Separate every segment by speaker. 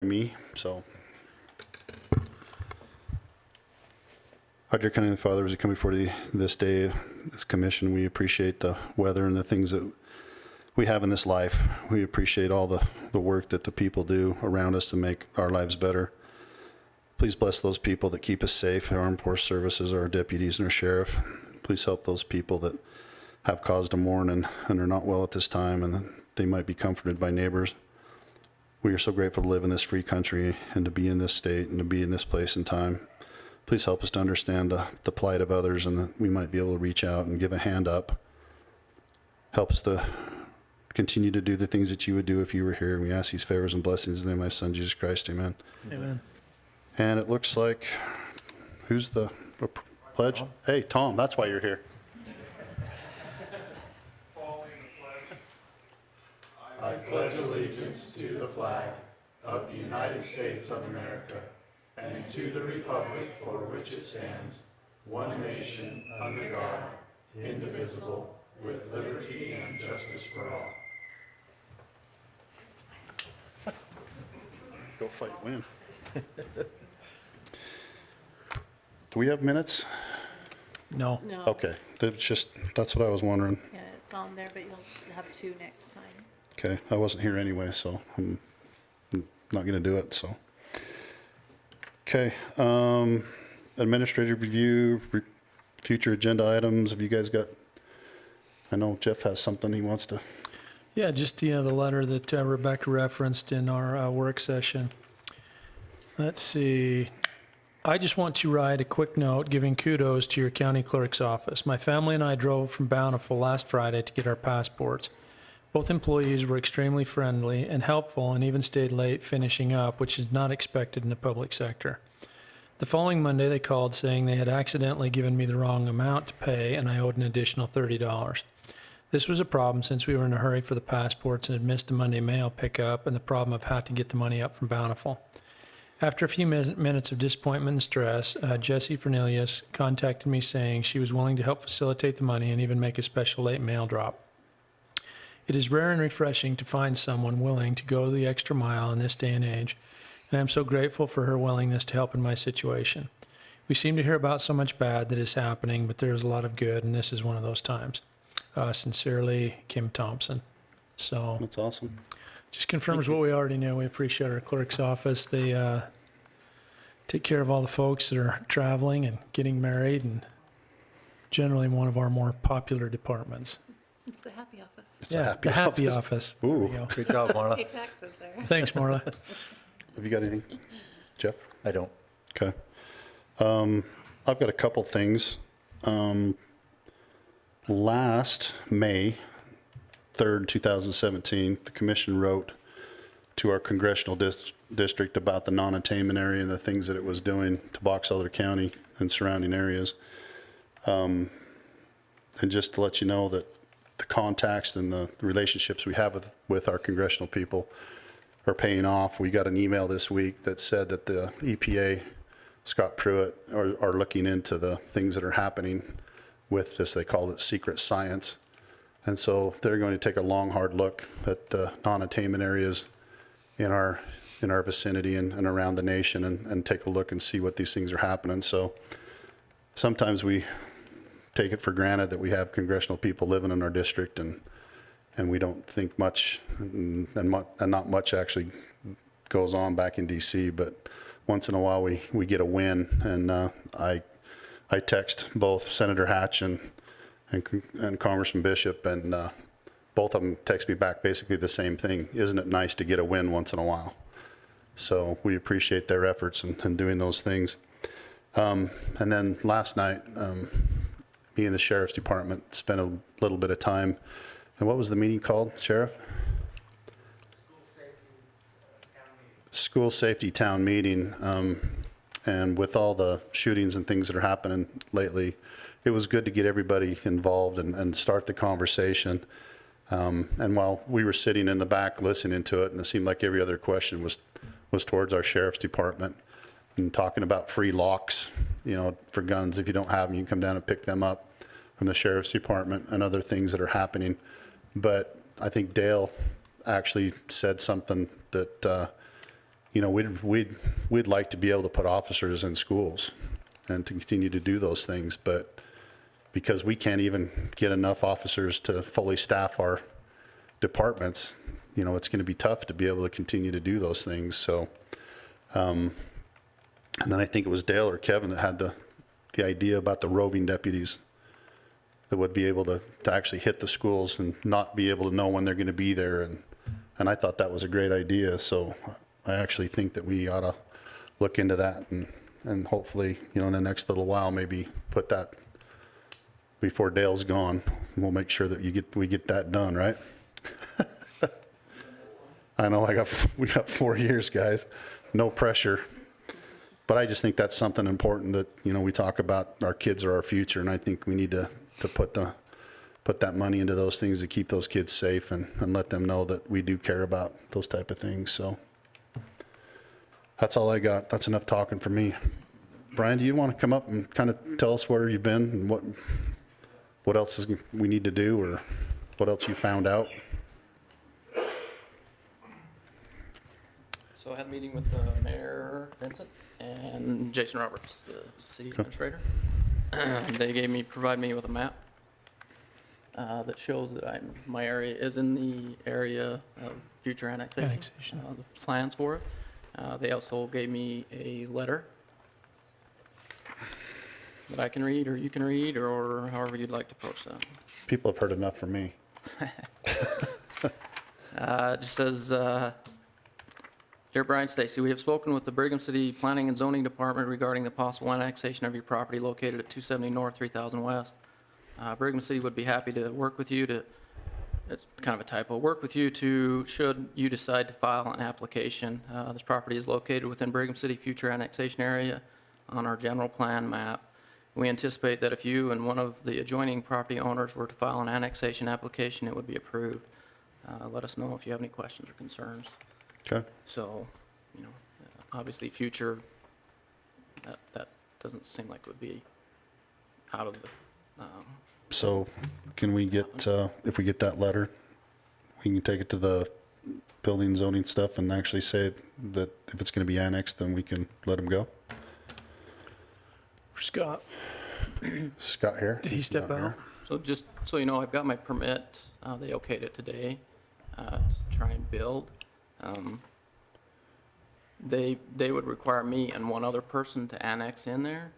Speaker 1: me, so. Our dear Heavenly Father, as we come before this day, this commission, we appreciate the weather and the things that we have in this life. We appreciate all the work that the people do around us to make our lives better. Please bless those people that keep us safe, our armed force services, our deputies and our sheriff. Please help those people that have cause to mourn and are not well at this time, and that they might be comforted by neighbors. We are so grateful to live in this free country and to be in this state and to be in this place and time. Please help us to understand the plight of others, and that we might be able to reach out and give a hand up. Help us to continue to do the things that you would do if you were here. And we ask these favors and blessings in the name of my son, Jesus Christ. Amen.
Speaker 2: Amen.
Speaker 1: And it looks like, who's the pledge?
Speaker 2: Tom.
Speaker 1: Hey, Tom, that's why you're here.
Speaker 3: I pledge allegiance to the flag of the United States of America and to the republic for which it stands, one nation, under God, indivisible, with liberty and justice for all.
Speaker 1: Go fight, win. Do we have minutes?
Speaker 2: No.
Speaker 4: No.
Speaker 1: Okay, that's what I was wondering.
Speaker 4: Yeah, it's on there, but you'll have two next time.
Speaker 1: Okay, I wasn't here anyway, so I'm not going to do it, so. Okay, administrative review, future agenda items, have you guys got, I know Jeff has something he wants to.
Speaker 2: Yeah, just the letter that Rebecca referenced in our work session. Let's see. I just want to write a quick note giving kudos to your county clerk's office. My family and I drove from Bountiful last Friday to get our passports. Both employees were extremely friendly and helpful and even stayed late finishing up, which is not expected in the public sector. The following Monday, they called saying they had accidentally given me the wrong amount to pay and I owed an additional $30. This was a problem since we were in a hurry for the passports and had missed the Monday mail pickup and the problem of how to get the money up from Bountiful. After a few minutes of disappointment and stress, Jessie Fernelius contacted me saying she was willing to help facilitate the money and even make a special late mail drop. It is rare and refreshing to find someone willing to go the extra mile in this day and age, and I am so grateful for her willingness to help in my situation. We seem to hear about so much bad that is happening, but there is a lot of good, and this is one of those times. Sincerely, Kim Thompson. So
Speaker 1: That's awesome.
Speaker 2: just confirms what we already knew. We appreciate our clerk's office. They take care of all the folks that are traveling and getting married, and generally one of our more popular departments.
Speaker 4: It's the happy office.
Speaker 1: It's a
Speaker 2: Yeah,
Speaker 1: happy
Speaker 2: the happy
Speaker 1: office.
Speaker 2: office. There we
Speaker 1: Ooh.
Speaker 2: go.
Speaker 5: Good job, Marla.
Speaker 4: Pay taxes there.
Speaker 2: Thanks, Marla.
Speaker 1: Have you got anything, Jeff?
Speaker 5: I don't.
Speaker 1: Okay. I've got a couple things. Last May 3rd, 2017, the commission wrote to our congressional district about the non-attainment area and the things that it was doing to Box Elder County and surrounding areas. And just to let you know that the contacts and the relationships we have with our congressional people are paying off. We got an email this week that said that the EPA, Scott Pruitt, are looking into the things that are happening with this. They call it secret science. And so they're going to take a long, hard look at the non-attainment areas in our vicinity and around the nation and take a look and see what these things are happening. So sometimes we take it for granted that we have congressional people living in our district and we don't think much and not much actually goes on back in DC, but once in a while we get a win. And I text both Senator Hatch and Congressman Bishop, and both of them text me back basically the same thing. Isn't it nice to get a win once in a while? So we appreciate their efforts in doing those things. And then last night, me and the Sheriff's Department spent a little bit of time. And what was the meeting called, Sheriff? School Safety Town Meeting. And with all the shootings and things that are happening lately, it was good to get everybody involved and start the conversation. And while we were sitting in the back listening to it, and it seemed like every other question was towards our Sheriff's Department and talking about free locks, for guns. If you don't have them, you can come down and pick them up from the Sheriff's Department and other things that are happening. But I think Dale actually said something that you know, we'd like to be able to put officers in schools and to continue to do those things, but because we can't even get enough officers to fully staff our departments, you know, it's going to be tough to be able to continue to do those things. So, and then I think it was Dale or Kevin that had the idea about the roving deputies that would be able to actually hit the schools and not be able to know when they're going to be there. And I thought that was a great idea. So I actually think that we ought to look into that and hopefully, you know, in the next little while, maybe put that before Dale's gone. We'll make sure that we get that done, right? I know we got 4 years, guys. No pressure. But I just think that's something important that, you know, we talk about our kids are our future, and I think we need to put that money into those things to keep those kids safe and let them know that we do care about those type of things. So that's all I got. That's enough talking for me. Brian, do you want to come up and kind of tell us where you've been and what else we need to do, or what else you found out?
Speaker 5: So I had a meeting with Mayor Vincent and Jason Roberts, the city administrator. Provided me with a map that shows that my area is in the area of future annexation. The plans for it. They also gave me a letter that I can read, or you can read, or however you'd like to approach that.
Speaker 1: People have heard enough from me.
Speaker 5: It just says, Dear Brian Stacy, we have spoken with the Brigham City Planning and Zoning Department regarding the possible annexation of your property located at 270 North, 3000 West. Brigham City would be happy to work with you to, it's kind of a typo, work with you to, should you decide to file an application. This property is located within Brigham City future annexation area on our general plan map. We anticipate that if you and one of the adjoining property owners were to file an annexation application, it would be approved. Let us know if you have any questions or concerns.
Speaker 1: Okay.
Speaker 5: So, you know, obviously future, that doesn't seem like it would be out of the,
Speaker 1: So can we get, if we get that letter, we can take it to the building zoning stuff and actually say that if it's going to be annexed, then we can let them go?
Speaker 2: Scott,
Speaker 1: Scott here?
Speaker 2: did he step
Speaker 1: Not
Speaker 2: out?
Speaker 1: here.
Speaker 5: so just so you know, I've got my permit. They okayed it today to try and build. They would require me and one other person to annex in there.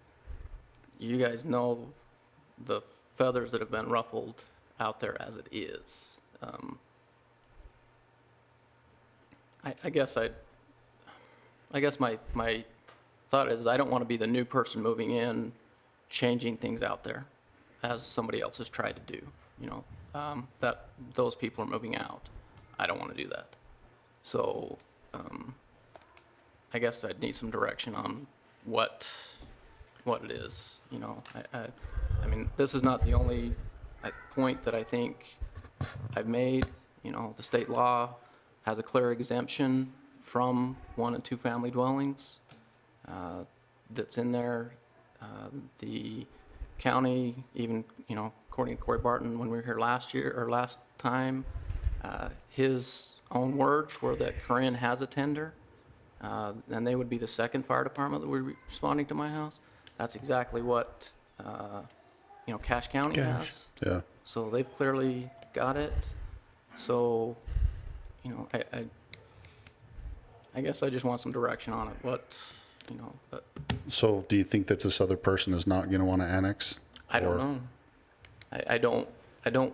Speaker 5: You guys know the feathers that have been ruffled out there as it is. I guess my thought is I don't want to be the new person moving in, changing things out there as somebody else has tried to do, you know, that those people are moving out. I don't want to do that. So, I guess I'd need some direction on what it is, you know. I mean, this is not the only point that I think I've made. You know, the state law has a clear exemption from 1- and 2-family dwellings that's in there. The county, even, you know, according to Corey Barton, when we were here last time, his own words were that Corinne has a tender, and they would be the second fire department that would be responding to my house. That's exactly what, you know, Cache County has.
Speaker 1: Yeah.
Speaker 5: So they've clearly got it. So, you know, I guess I just want some direction on it. What, you know, but
Speaker 1: So do you think that this other person is not going to want to annex?
Speaker 5: I don't
Speaker 1: Or-
Speaker 5: know. I don't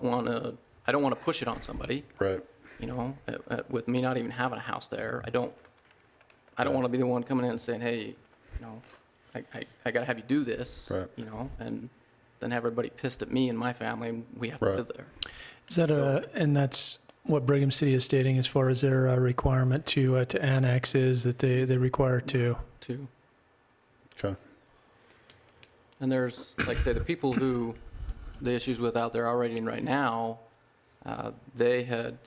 Speaker 5: want to push it on somebody.
Speaker 1: Right.
Speaker 5: You know, with me not even having a house there, I don't want to be the one coming in and saying, hey, you know, I got to have you do this.
Speaker 1: Right.
Speaker 5: You know, and then have everybody pissed at me and my family, and we have to
Speaker 1: Right.
Speaker 5: live there.
Speaker 2: Is that and that's what Brigham City is stating as far as their requirement to annex is that they require to.
Speaker 5: Too.
Speaker 1: Okay.
Speaker 5: And there's, like I say, the people who the issues with out there already and right now, they had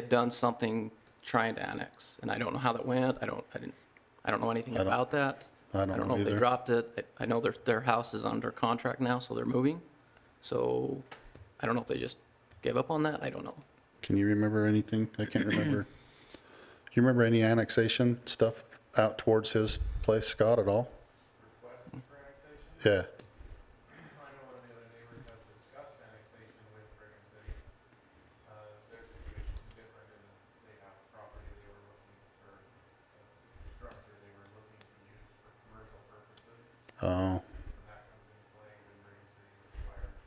Speaker 5: done something trying to annex, and I don't know how that went. I don't know anything
Speaker 1: I don't-
Speaker 5: about that.
Speaker 1: I don't know
Speaker 5: if they
Speaker 1: either.
Speaker 5: dropped it. I know their house is under contract now, so they're moving. So I don't know if they just gave up on that. I don't know.
Speaker 1: Can you remember anything? I can't remember You remember any annexation stuff out towards his place, Scott, at all?
Speaker 6: Requests for annexation?
Speaker 1: Yeah.
Speaker 6: I know one of the other neighbors has discussed annexation with Brigham City. Their situation's different in that they have property they were looking for, structure they were looking to use for commercial purposes.
Speaker 1: Oh,
Speaker 6: And that comes into play when Brigham City requires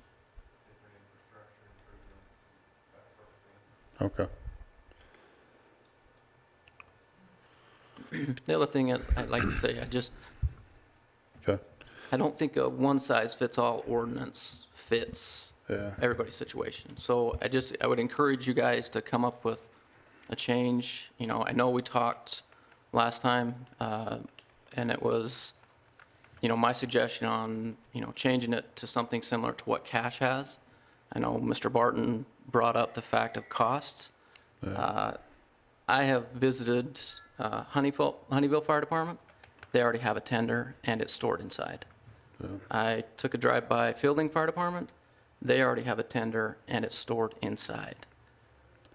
Speaker 6: different infrastructure improvements, that sort of thing.
Speaker 1: okay.
Speaker 5: The other thing is, I'd like to say,
Speaker 1: Okay.
Speaker 5: I don't think a one-size-fits-all ordinance fits
Speaker 1: Yeah.
Speaker 5: everybody's situation. So I would encourage you guys to come up with a change. You know, I know we talked last time, and it was, you know, my suggestion on, you know, changing it to something similar to what Cash has. I know Mr. Barton brought up the fact of costs. I have visited Honeyville Fire Department. They already have a tender, and it's stored inside. I took a drive by Fielding Fire Department. They already have a tender, and it's stored inside.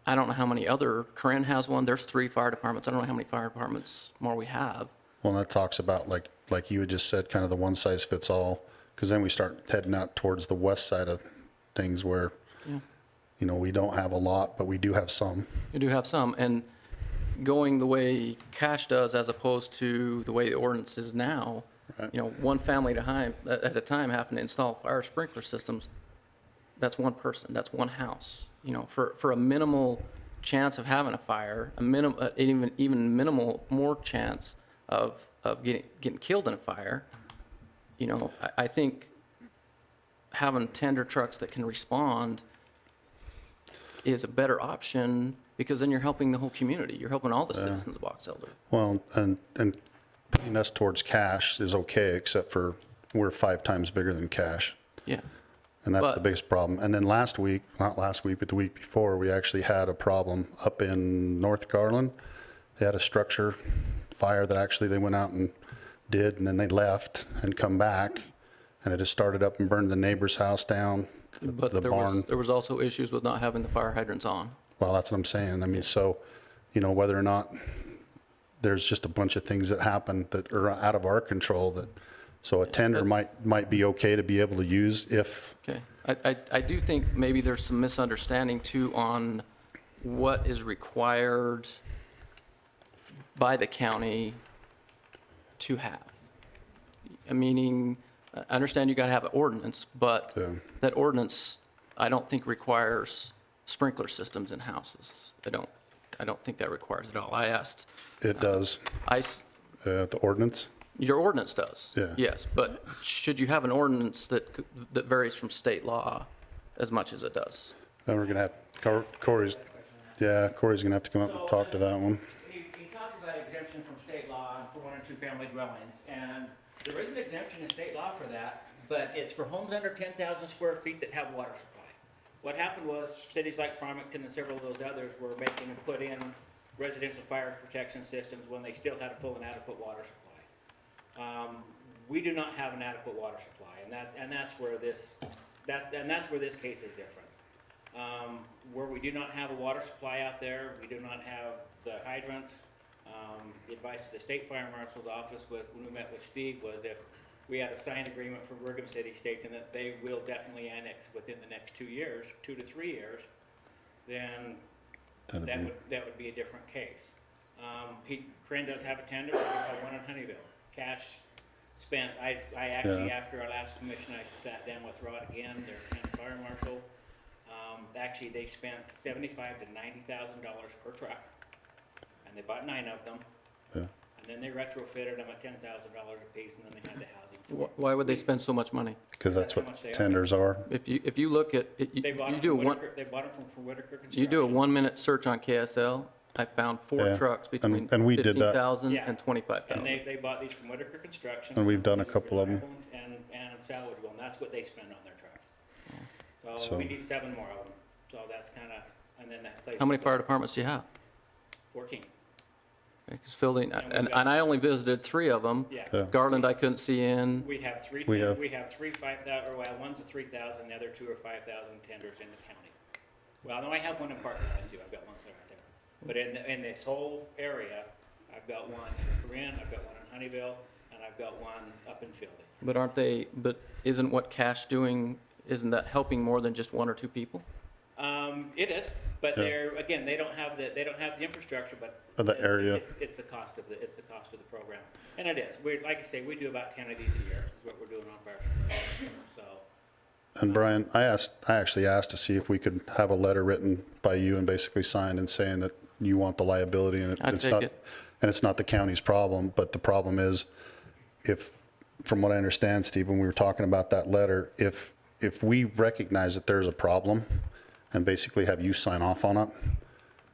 Speaker 5: I don't know how many other, Corinne has one, there's 3 fire departments. I don't know how many fire departments more we have.
Speaker 1: Well, that talks about, like you had just said, kind of the one size fits all, because then we start heading out towards the west side of things where,
Speaker 5: Yeah.
Speaker 1: you know, we don't have a lot, but we do have some.
Speaker 5: You do have some, and going the way Cash does as opposed to the way the ordinance is now,
Speaker 1: Right.
Speaker 5: you know, one family at a time having to install fire sprinkler systems, that's one person, that's one house. You know, for a minimal chance of having a fire, even minimal more chance of getting killed in a fire, you know, I think having tender trucks that can respond is a better option, because then you're helping the whole community. You're helping all the citizens of Box Elder.
Speaker 1: Well, and putting us towards Cash is okay, except for we're 5 times bigger than Cash.
Speaker 5: Yeah.
Speaker 1: And that's the
Speaker 5: But-
Speaker 1: biggest problem. And then last week, not last week, but the week before, we actually had a problem up in North Garland. They had a structure fire that actually they went out and did, and then they left and come back, and it just started up and burned the neighbor's house down,
Speaker 5: But
Speaker 1: the barn.
Speaker 5: there was also issues with not having the fire hydrants on.
Speaker 1: Well, that's what I'm saying. I mean, so, you know, whether or not there's just a bunch of things that happen that are out of our control that, so a tender might be okay to be able to use if,
Speaker 5: Okay. I do think maybe there's some misunderstanding too on what is required by the county to have. Meaning, I understand you gotta have an ordinance, but
Speaker 1: Yeah.
Speaker 5: that ordinance, I don't think requires sprinkler systems in houses. I don't think that requires it at all. I asked,
Speaker 1: it does, the ordinance.
Speaker 5: your ordinance does.
Speaker 1: Yeah.
Speaker 5: Yes, but should you have an ordinance that varies from state law as much as it does?
Speaker 1: Then we're gonna have, Corey's gonna have to come up and talk to that one.
Speaker 7: He talks about exemptions from state law for 1 and 2 family dwellings, and there is an exemption in state law for that, but it's for homes under 10,000 square feet that have water supply. What happened was cities like Farmington and several of those others were making and put in residential fire protection systems when they still had a full and adequate water supply. We do not have an adequate water supply, and that's where this case is different. Where we do not have a water supply out there, we do not have the hydrants. The advice of the state fire marshal's office when we met with Steve was if we had a signed agreement from Brigham City stating that they will definitely annex within the next 2 years, 2 to 3 years, then that would be a different case. Corinne does have a tender, we have one in Honeyville. Cash spent, I actually, after our last commission, I sat down with Rod again, their county fire marshal. Actually, they spent $75,000 to $90,000 per truck, and they bought 9 of them.
Speaker 1: Yeah.
Speaker 7: And then they retrofitted them at $10,000 a piece, and then they had the housing.
Speaker 5: Why would they spend so much money?
Speaker 1: Because that's
Speaker 7: That's how much
Speaker 1: what
Speaker 7: they are.
Speaker 1: tenders are.
Speaker 5: If you look at, it,
Speaker 7: They bought
Speaker 5: you
Speaker 7: them
Speaker 5: do a
Speaker 7: from
Speaker 5: one,
Speaker 7: Whitaker, they bought them from Whitaker Construction.
Speaker 5: you do a 1-minute search on KSL, I found 4
Speaker 1: Yeah.
Speaker 5: trucks between
Speaker 1: And we did that.
Speaker 5: 15,000
Speaker 7: Yeah.
Speaker 5: and 25,000.
Speaker 7: And they bought these from Whitaker Construction.
Speaker 1: And we've done a couple of them.
Speaker 7: And Salvageville, and that's what they spend on their trucks. So
Speaker 1: So-
Speaker 7: we need 7 more of them, so that's kinda, and then that place.
Speaker 5: How many fire departments do you have?
Speaker 7: 14,
Speaker 5: Because Fielding,
Speaker 7: And we've
Speaker 5: and
Speaker 7: got-
Speaker 5: I only visited 3 of them.
Speaker 7: yeah.
Speaker 1: Yeah.
Speaker 5: Garland I couldn't see in.
Speaker 7: We have three,
Speaker 1: We have-
Speaker 7: we have 3 5,000, or well, one's a 3,000, the other 2 are 5,000 tenders in the county. Well, no, I have one in Parkland too, I've got one there right there. But in this whole area, I've got one in Corinne, I've got one in Honeyville, and I've got one up in Fielding.
Speaker 5: But isn't what Cash doing, isn't that helping more than just one or two people?
Speaker 7: It is, but
Speaker 1: Yeah.
Speaker 7: again, they don't have the infrastructure, but.
Speaker 1: Of the area.
Speaker 7: It's the cost of the program. And it is. Like I say, we do about 10 of these a year, is what we're doing on fire suppression. So,
Speaker 1: And Brian, I actually asked to see if we could have a letter written by you and basically signed and saying that you want the liability and
Speaker 5: I'd
Speaker 1: it's
Speaker 5: take
Speaker 1: not,
Speaker 5: it.
Speaker 1: and it's not the county's problem, but the problem is from what I understand, Steve, when we were talking about that letter, if we recognize that there's a problem and basically have you sign off on it,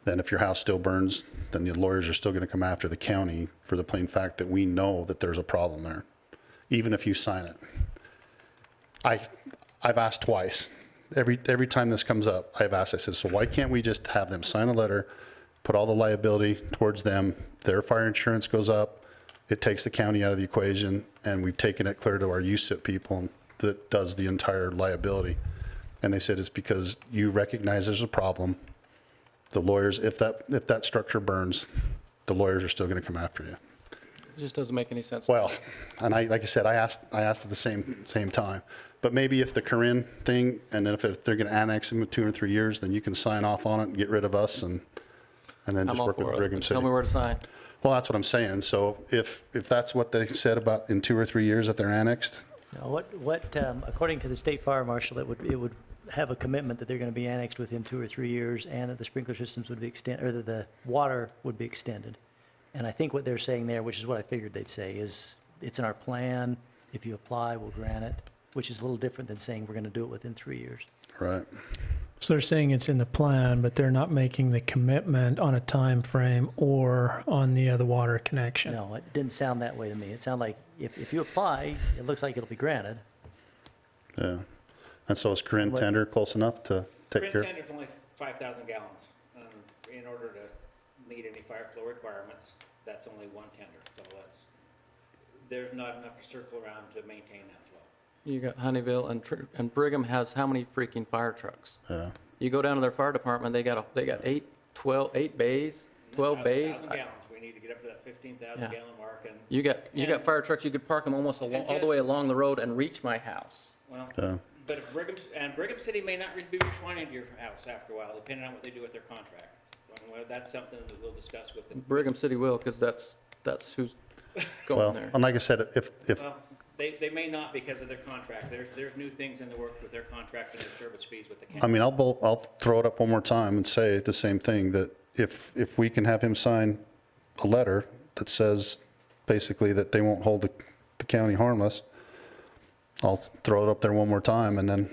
Speaker 1: then if your house still burns, then the lawyers are still going to come after the county for the plain fact that we know that there's a problem there, even if you sign it. I've asked twice. Every time this comes up, I've asked, I said, so why can't we just have them sign a letter, put all the liability towards them, their fire insurance goes up, it takes the county out of the equation, and we've taken it clear to our USIP people that does the entire liability. And they said it's because you recognize there's a problem. The lawyers, if that structure burns, the lawyers are still going to come after you.
Speaker 5: It just doesn't make any sense.
Speaker 1: Well, and like I said, I asked at the same time. But maybe if the Corinne thing, and then if they're going to annex them in 2 or 3 years, then you can sign off on it and get rid of us and then
Speaker 5: I'm
Speaker 1: just
Speaker 5: all
Speaker 1: work with
Speaker 5: for
Speaker 1: Brigham
Speaker 5: it.
Speaker 1: City.
Speaker 5: Tell me where to sign.
Speaker 1: Well, that's what I'm saying. So if that's what they said about in 2 or 3 years that they're annexed,
Speaker 8: Now, according to the state fire marshal, it would have a commitment that they're going to be annexed within 2 or 3 years, and that the sprinkler systems would be extended, or that the water would be extended. And I think what they're saying there, which is what I figured they'd say, is it's in our plan. If you apply, we'll grant it, which is a little different than saying we're going to do it within 3 years.
Speaker 1: right?
Speaker 2: So they're saying it's in the plan, but they're not making the commitment on a time frame or on the water connection.
Speaker 8: No, it didn't sound that way to me. It sounded like if you apply, it looks like it'll be granted.
Speaker 1: Yeah. And so is Corinne
Speaker 8: What-
Speaker 1: tender close enough to take care?
Speaker 7: Corinne Tender's only 5,000 gallons. In order to meet any fire flow requirements, that's only one tender. So there's not enough to circle around to maintain that flow.
Speaker 5: You got Honeyville and Brigham has how many freaking fire trucks?
Speaker 1: Yeah.
Speaker 5: You go down to their fire department, they got 8 bays, 12 bays.
Speaker 7: 1,000 gallons. We need to get up to that 15,000
Speaker 5: Yeah.
Speaker 7: gallon mark. And,
Speaker 5: You got fire trucks, you could park them almost all the way along the road and reach my house.
Speaker 7: well,
Speaker 1: Yeah.
Speaker 7: but if Brigham City may not be responding to your house after a while, depending on what they do with their contract. Well, that's something that we'll discuss with them.
Speaker 5: Brigham City will, because that's who's going
Speaker 1: Well,
Speaker 5: there.
Speaker 1: and like I said, if
Speaker 7: Well, they may not because of their contract. There's new things in the works with their contract and their service fees with the county.
Speaker 1: I mean, I'll throw it up one more time and say the same thing, that if we can have him sign a letter that says basically that they won't hold the county harmless, I'll throw it up there one more time and then,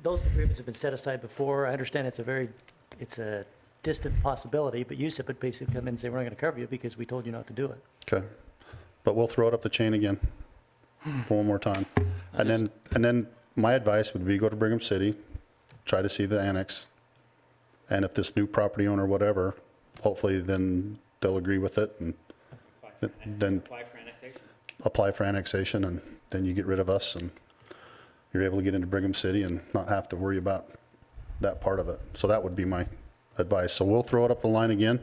Speaker 8: Those agreements have been set aside before. I understand it's a distant possibility, but USIP would basically come in and say, we're not going to cover you because we told you not to do it.
Speaker 1: okay. But we'll throw it up the chain again for one more time. And then my advice would be go to Brigham City, try to see the annex. And if this new property owner, whatever, hopefully then they'll agree with it and then
Speaker 7: Apply for annexation.
Speaker 1: apply for annexation, and then you get rid of us and you're able to get into Brigham City and not have to worry about that part of it. So that would be my advice. So we'll throw it up the line again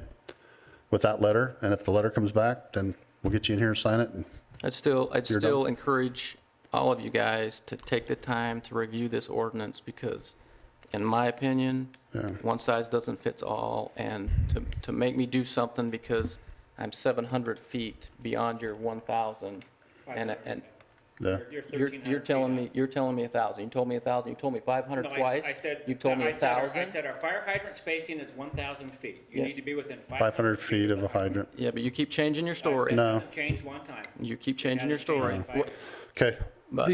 Speaker 1: with that letter, and if the letter comes back, then we'll get you in here and sign it. And
Speaker 5: I'd
Speaker 1: You're
Speaker 5: still
Speaker 1: done.
Speaker 5: encourage all of you guys to take the time to review this ordinance, because in my opinion,
Speaker 1: Yeah.
Speaker 5: one size doesn't fit all, and to make me do something because I'm 700 feet beyond your 1,000, and
Speaker 1: Yeah.
Speaker 5: you're telling me 1,000. You told me 1,000. You told me 500
Speaker 7: No,
Speaker 5: twice.
Speaker 7: I said.
Speaker 5: You told me
Speaker 7: I said our-
Speaker 5: 1,000.
Speaker 7: I said our fire hydrant spacing is 1,000 feet. You
Speaker 5: Yes.
Speaker 7: need to be within
Speaker 1: 500 feet of a hydrant.
Speaker 5: Yeah, but you keep changing your story.
Speaker 1: No.
Speaker 7: Changed one time.
Speaker 5: You keep changing your story.
Speaker 1: Okay,
Speaker 5: But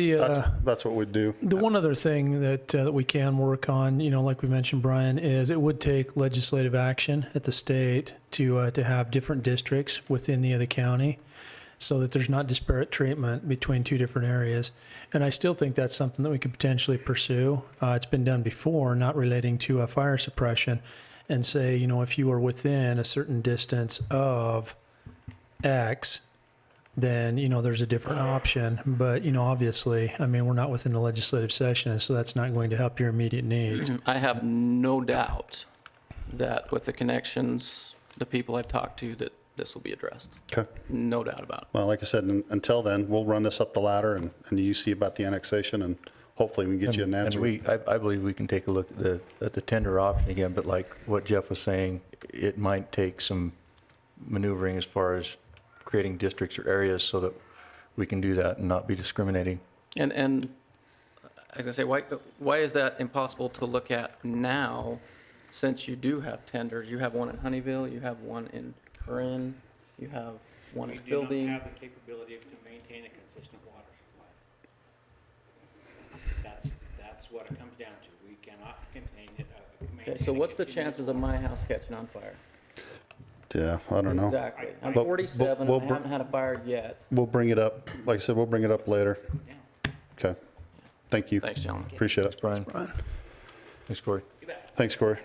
Speaker 1: that's what we'd do.
Speaker 2: The one other thing that we can work on, like we mentioned, Brian, is it would take legislative action at the state to have different districts within the other county, so that there's not disparate treatment between two different areas. And I still think that's something that we could potentially pursue. It's been done before, not relating to fire suppression, and say, if you are within a certain distance of X, then, there's a different option. But, obviously, we're not within the legislative session, so that's not going to help your immediate needs.
Speaker 5: I have no doubt that with the connections, the people I've talked to, that this will be addressed.
Speaker 1: Okay.
Speaker 5: No doubt about it.
Speaker 1: Well, like I said, until then, we'll run this up the ladder and you see about the annexation, and hopefully we can get you an answer.
Speaker 9: I believe we can take a look at the tender option again, but like what Jeff was saying, it might take some maneuvering as far as creating districts or areas so that we can do that and not be discriminating.
Speaker 5: And I was gonna say, why is that impossible to look at now, since you do have tenders? You have one in Honeyville, you have one in Corinne, you have one in
Speaker 7: We do
Speaker 5: Fielding.
Speaker 7: not have the capability to maintain a consistent water supply. That's what it comes down to. We cannot maintain
Speaker 5: Okay, so what's the chances of my house catching on fire?
Speaker 1: Yeah, I don't know.
Speaker 5: Exactly. I'm
Speaker 1: But-
Speaker 5: 47,
Speaker 1: but-
Speaker 5: and I haven't had a fire yet.
Speaker 1: We'll bring it up, like I said, we'll bring it up later.
Speaker 7: Yeah.
Speaker 1: Okay. Thank you.
Speaker 5: Thanks, gentlemen.
Speaker 1: Appreciate it.
Speaker 9: Brian? Thanks, Corey.
Speaker 7: You bet.
Speaker 1: Thanks, Corey.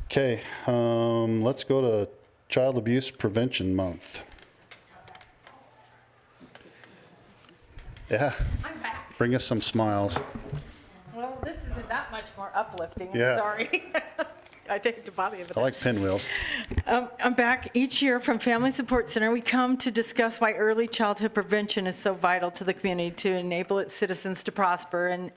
Speaker 1: Okay, let's go to Child Abuse Prevention Month. Yeah,
Speaker 10: I'm back.
Speaker 1: bring us some smiles.
Speaker 10: Well, this isn't that much more uplifting.
Speaker 1: Yeah.
Speaker 10: I'm sorry. I take it to bother you. But
Speaker 1: I like pinwheels.
Speaker 10: I'm back each year from Family Support Center. We come to discuss why early childhood prevention is so vital to the community to enable its citizens to prosper. And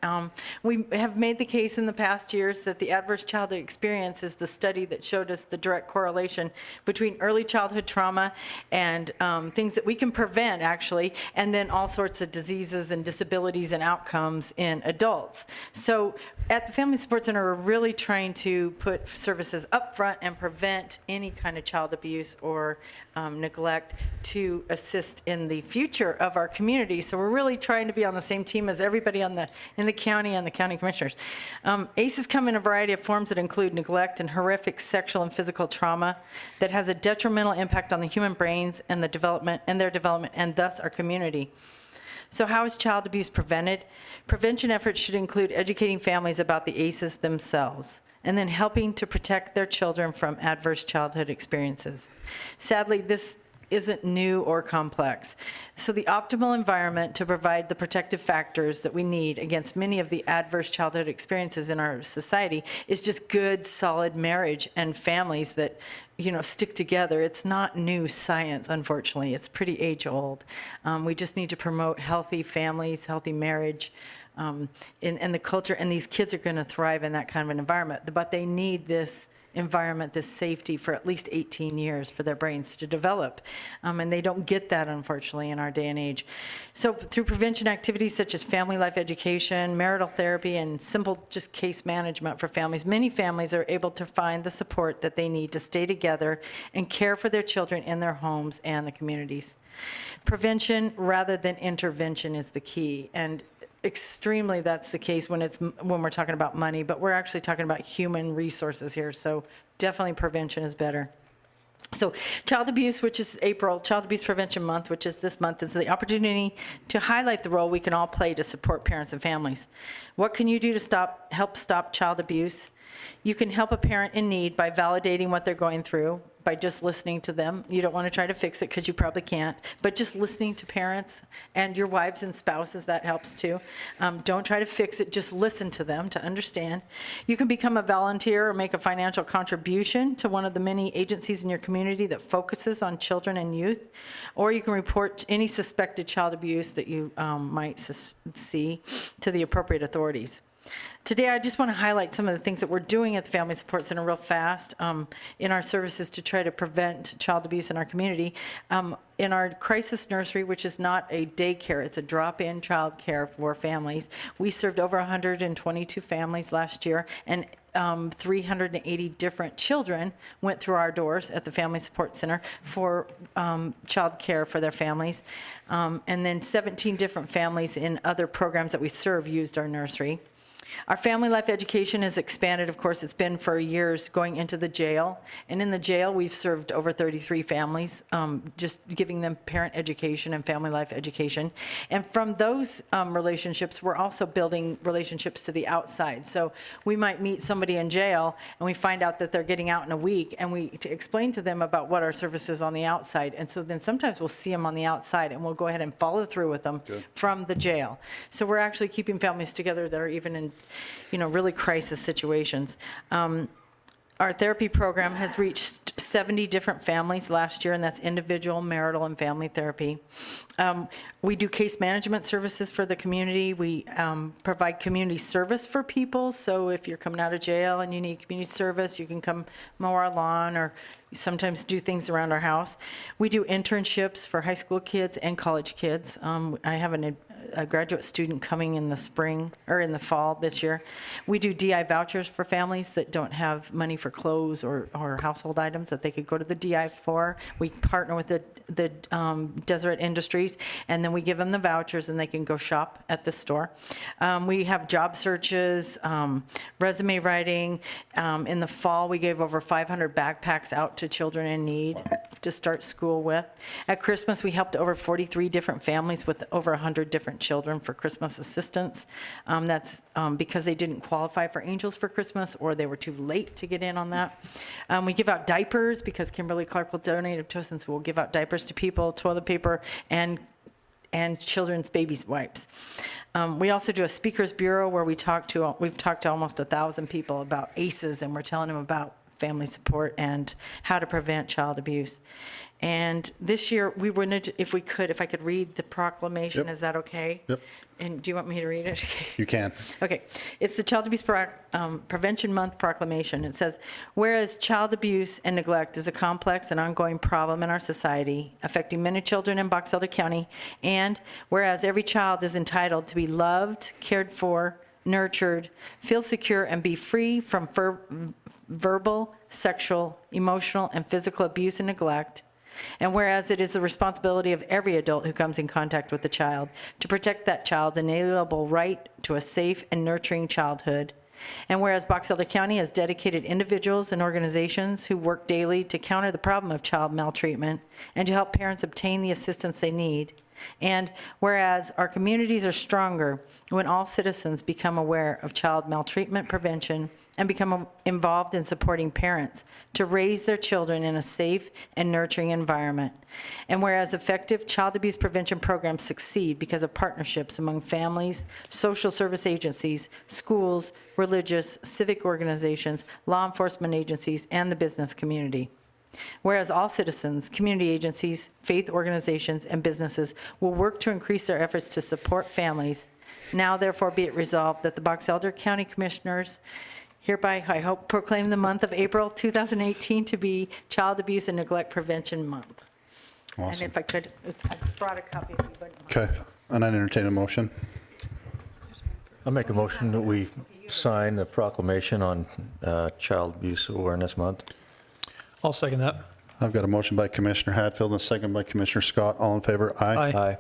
Speaker 10: we have made the case in the past years that the adverse childhood experience is the study that showed us the direct correlation between early childhood trauma and things that we can prevent, actually, and then all sorts of diseases and disabilities and outcomes in adults. So at the Family Support Center, we're really trying to put services up front and prevent any kind of child abuse or neglect to assist in the future of our community. So we're really trying to be on the same team as everybody in the county and the county commissioners. ACEs come in a variety of forms that include neglect and horrific sexual and physical trauma that has a detrimental impact on the human brains and their development, and thus our community. So how is child abuse prevented? Prevention efforts should include educating families about the ACEs themselves, and then helping to protect their children from adverse childhood experiences. Sadly, this isn't new or complex. So the optimal environment to provide the protective factors that we need against many of the adverse childhood experiences in our society is just good, solid marriage and families that, stick together. It's not new science, unfortunately. It's pretty age-old. We just need to promote healthy families, healthy marriage, and the culture, and these kids are going to thrive in that kind of an environment. But they need this environment, this safety for at least 18 years for their brains to develop. And they don't get that, unfortunately, in our day and age. So through prevention activities such as family life education, marital therapy, and simple just case management for families, many families are able to find the support that they need to stay together and care for their children in their homes and the communities. Prevention rather than intervention is the key. And extremely that's the case when we're talking about money, but we're actually talking about human resources here, so definitely prevention is better. So child abuse, which is April, Child Abuse Prevention Month, which is this month, is the opportunity to highlight the role we can all play to support parents and families. What can you do to help stop child abuse? You can help a parent in need by validating what they're going through, by just listening to them. You don't want to try to fix it because you probably can't, but just listening to parents and your wives and spouses, that helps too. Don't try to fix it, just listen to them to understand. You can become a volunteer or make a financial contribution to one of the many agencies in your community that focuses on children and youth, or you can report any suspected child abuse that you might see to the appropriate authorities. Today, I just want to highlight some of the things that we're doing at the Family Support Center real fast in our services to try to prevent child abuse in our community. In our crisis nursery, which is not a daycare, it's a drop-in child care for families, we served over 122 families last year, and 380 different children went through our doors at the Family Support Center for child care for their families. And then 17 different families in other programs that we serve used our nursery. Our family life education has expanded, of course, it's been for years going into the jail. And in the jail, we've served over 33 families, just giving them parent education and family life education. And from those relationships, we're also building relationships to the outside. So we might meet somebody in jail and we find out that they're getting out in a week, and we to explain to them about what our service is on the outside. And so then sometimes we'll see them on the outside and we'll go ahead and follow through with them from the jail. So we're actually keeping families together that are even in really crisis situations. Our therapy program has reached 70 different families last year, and that's individual, marital, and family therapy. We do case management services for the community. We provide community service for people. So if you're coming out of jail and you need community service, you can come mow our lawn or sometimes do things around our house. We do internships for high school kids and college kids. I have a graduate student coming in the spring or in the fall this year. We do DI vouchers for families that don't have money for clothes or household items that they could go to the DI for. We partner with the Deseret Industries, and then we give them the vouchers and they can go shop at the store. We have job searches, resume writing. In the fall, we gave over 500 backpacks out to children in need to start school with. At Christmas, we helped over 43 different families with over 100 different children for Christmas assistance. That's because they didn't qualify for Angels for Christmas or they were too late to get in on that. We give out diapers because Kimberly Clark will donate it to us, and so we'll give out diapers to people, toilet paper, and children's babies wipes. We also do a speakers bureau where we've talked to almost 1,000 people about ACEs, and we're telling them about family support and how to prevent child abuse. And this year, we wanted, if I could read the proclamation,
Speaker 1: Yep.
Speaker 10: is that okay?
Speaker 1: Yep.
Speaker 10: And do you want me to read it?
Speaker 1: You can.
Speaker 10: Okay. It's the Child Abuse Prevention Month proclamation. It says, whereas child abuse and neglect is a complex and ongoing problem in our society, affecting many children in Box Elder County, and whereas every child is entitled to be loved, cared for, nurtured, feel secure, and be free from verbal, sexual, emotional, and physical abuse and neglect. And whereas it is the responsibility of every adult who comes in contact with a child to protect that child's inalienable right to a safe and nurturing childhood. And whereas Box Elder County has dedicated individuals and organizations who work daily to counter the problem of child maltreatment and to help parents obtain the assistance they need. And whereas our communities are stronger when all citizens become aware of child maltreatment prevention and become involved in supporting parents to raise their children in a safe and nurturing environment. And whereas effective child abuse prevention programs succeed because of partnerships among families, social service agencies, schools, religious, civic organizations, law enforcement agencies, and the business community. Whereas all citizens, community agencies, faith organizations, and businesses will work to increase their efforts to support families, now therefore be it resolved that the Box Elder County Commissioners hereby, I hope, proclaim the month of April 2018 to be Child Abuse and Neglect Prevention Month. And
Speaker 1: Awesome.
Speaker 10: if I could, I brought a copy if you wouldn't mind.
Speaker 1: Okay. And I entertain a motion.
Speaker 9: I'll make a motion that we sign the proclamation on Child Abuse Awareness Month.
Speaker 2: I'll second that.
Speaker 1: I've got a motion by Commissioner Hatfield and a second by Commissioner Scott. All in favor? Aye.
Speaker 2: Aye.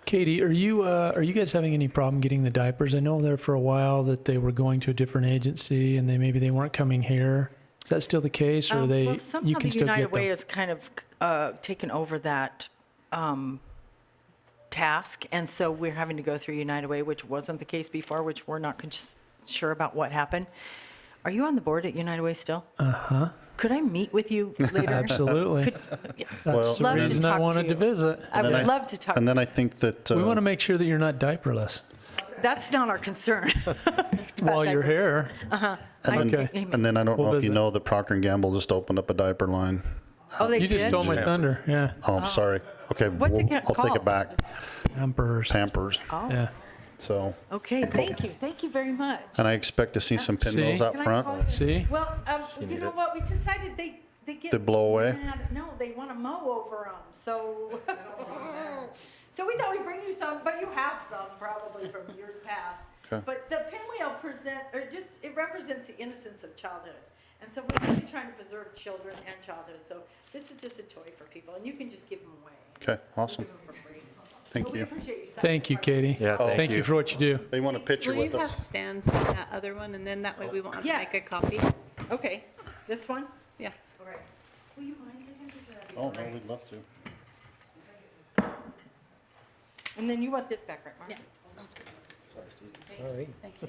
Speaker 2: Katie, are you guys having any problem getting the diapers? I know there for a while that they were going to a different agency and maybe they weren't coming here. Is that still the case, or
Speaker 10: Well,
Speaker 2: you
Speaker 10: somehow
Speaker 2: can
Speaker 10: the
Speaker 2: still
Speaker 10: United
Speaker 2: get
Speaker 10: Way
Speaker 2: them?
Speaker 10: has kind of taken over that task, and so we're having to go through United Way, which wasn't the case before, which we're not sure about what happened. Are you on the board at United Way still?
Speaker 2: Uh-huh.
Speaker 10: Could I meet with you later?
Speaker 2: Absolutely.
Speaker 10: Yes.
Speaker 2: That's the
Speaker 10: Love to
Speaker 2: reason I
Speaker 10: talk to
Speaker 2: wanted
Speaker 10: you.
Speaker 2: to visit.
Speaker 10: I would love to talk.
Speaker 1: And then I think that,
Speaker 2: We want to make sure that you're not diaperless
Speaker 10: That's not our concern.
Speaker 2: while you're here.
Speaker 10: Okay.
Speaker 1: and then I don't
Speaker 2: We'll
Speaker 1: know if you
Speaker 2: visit.
Speaker 1: know that Procter & Gamble just opened up a diaper line.
Speaker 10: Oh, they
Speaker 2: You just
Speaker 10: did?
Speaker 2: stole my thunder, yeah.
Speaker 1: Oh, I'm sorry. Okay,
Speaker 10: What's it
Speaker 1: I'll take
Speaker 10: called?
Speaker 1: it back.
Speaker 2: Pampers.
Speaker 1: Pampers.
Speaker 10: Oh,
Speaker 2: Yeah.
Speaker 1: So,
Speaker 10: okay, thank you. Thank you very much.
Speaker 1: and I expect to see some pinwheels
Speaker 2: See?
Speaker 1: out
Speaker 10: Can I
Speaker 1: front.
Speaker 10: call you?
Speaker 2: See?
Speaker 10: Well, you know what, we decided they get.
Speaker 1: They blow away?
Speaker 10: mad. No, they want to mow over them, so. So we thought we'd bring you some, but you have some probably from years past.
Speaker 1: Okay.
Speaker 10: But the pinwheel it represents the innocence of childhood. And so we're really trying to preserve children and childhood. So this is just a toy for people, and you can just give them away.
Speaker 1: Okay, awesome.
Speaker 10: Give them for free.
Speaker 1: Thank
Speaker 10: But we
Speaker 1: you.
Speaker 10: appreciate you signing
Speaker 2: Thank you,
Speaker 10: the
Speaker 2: Katie.
Speaker 9: Yeah,
Speaker 2: Thank you for what you do.
Speaker 1: They want a picture
Speaker 4: Will you
Speaker 1: with
Speaker 4: have
Speaker 1: us.
Speaker 4: stands like that other one, and then that way we won't have to
Speaker 10: Yes.
Speaker 4: make a copy?
Speaker 10: Okay, this one?
Speaker 4: Yeah.
Speaker 10: All right. Will you mind taking a picture of that?
Speaker 1: Oh, no, we'd love to.
Speaker 10: And then you want this back, right, Mark?
Speaker 4: Yeah.
Speaker 8: Sorry.
Speaker 4: Thank you.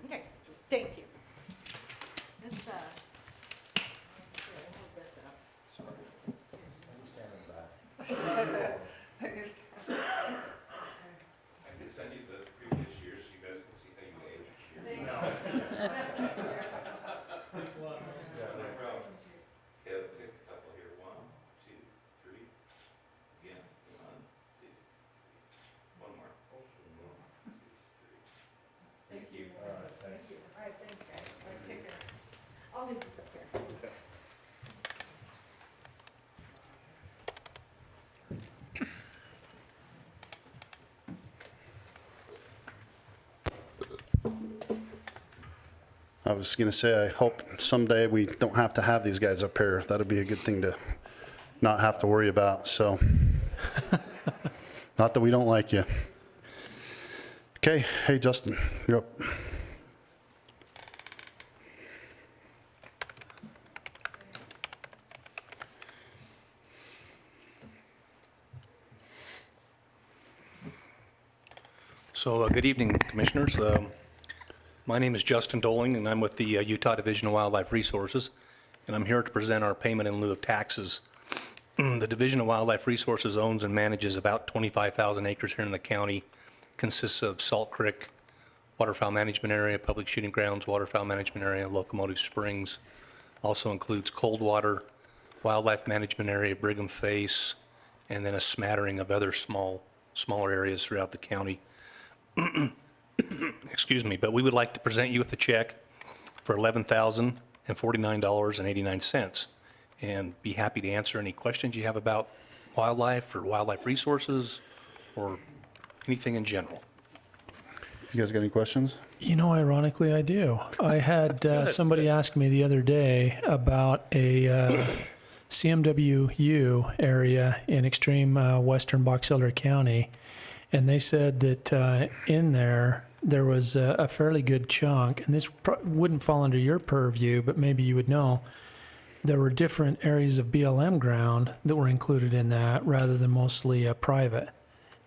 Speaker 10: Okay, thank you. Let's, hold this up.
Speaker 6: I could send you the previous year's
Speaker 10: I'll leave this up here.
Speaker 1: I was going to say, I hope someday we don't have to have these guys up here. That'd be a good thing to not have to worry about, so. Not that we don't like you. Okay, hey, Justin, you're up.
Speaker 11: So, good evening, Commissioners. My name is Justin Doling, and I'm with the Utah Division of Wildlife Resources, and I'm here to present our payment in lieu of taxes. The Division of Wildlife Resources owns and manages about 25,000 acres here in the county. Consists of Salt Creek, Waterfowl Management Area, Public Shooting Grounds, Waterfowl Management Area, Locomotive Springs. Also includes Coldwater, Wildlife Management Area, Brigham Face, and then a smattering of other smaller areas throughout the county. Excuse me, but we would like to present you with a check for $11,049.89 and be happy to answer any questions you have about wildlife or wildlife resources or anything in general.
Speaker 1: You guys got any questions?
Speaker 2: You know, ironically, I do. I had somebody ask me the other day about a CMWU area in extreme western Box Elder County, and they said that in there was a fairly good chunk, and this wouldn't fall under your purview, but maybe you would know. There were different areas of BLM ground that were included in that rather than mostly private.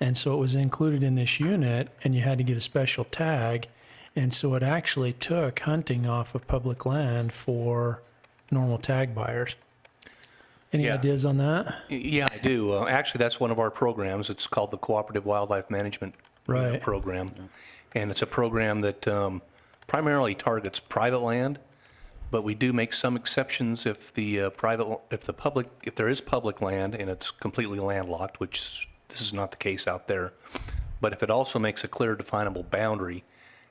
Speaker 2: And so it was included in this unit, and you had to get a special tag. And so it actually took hunting off of public land for normal tag buyers. Any
Speaker 11: Yeah.
Speaker 2: ideas on that?
Speaker 11: Yeah, I do. Actually, that's one of our programs. It's called the Cooperative Wildlife Management
Speaker 2: Right.
Speaker 11: Program. And it's a program that primarily targets private land, but we do make some exceptions if there is public land and it's completely landlocked, which this is not the case out there. But if it also makes a clear definable boundary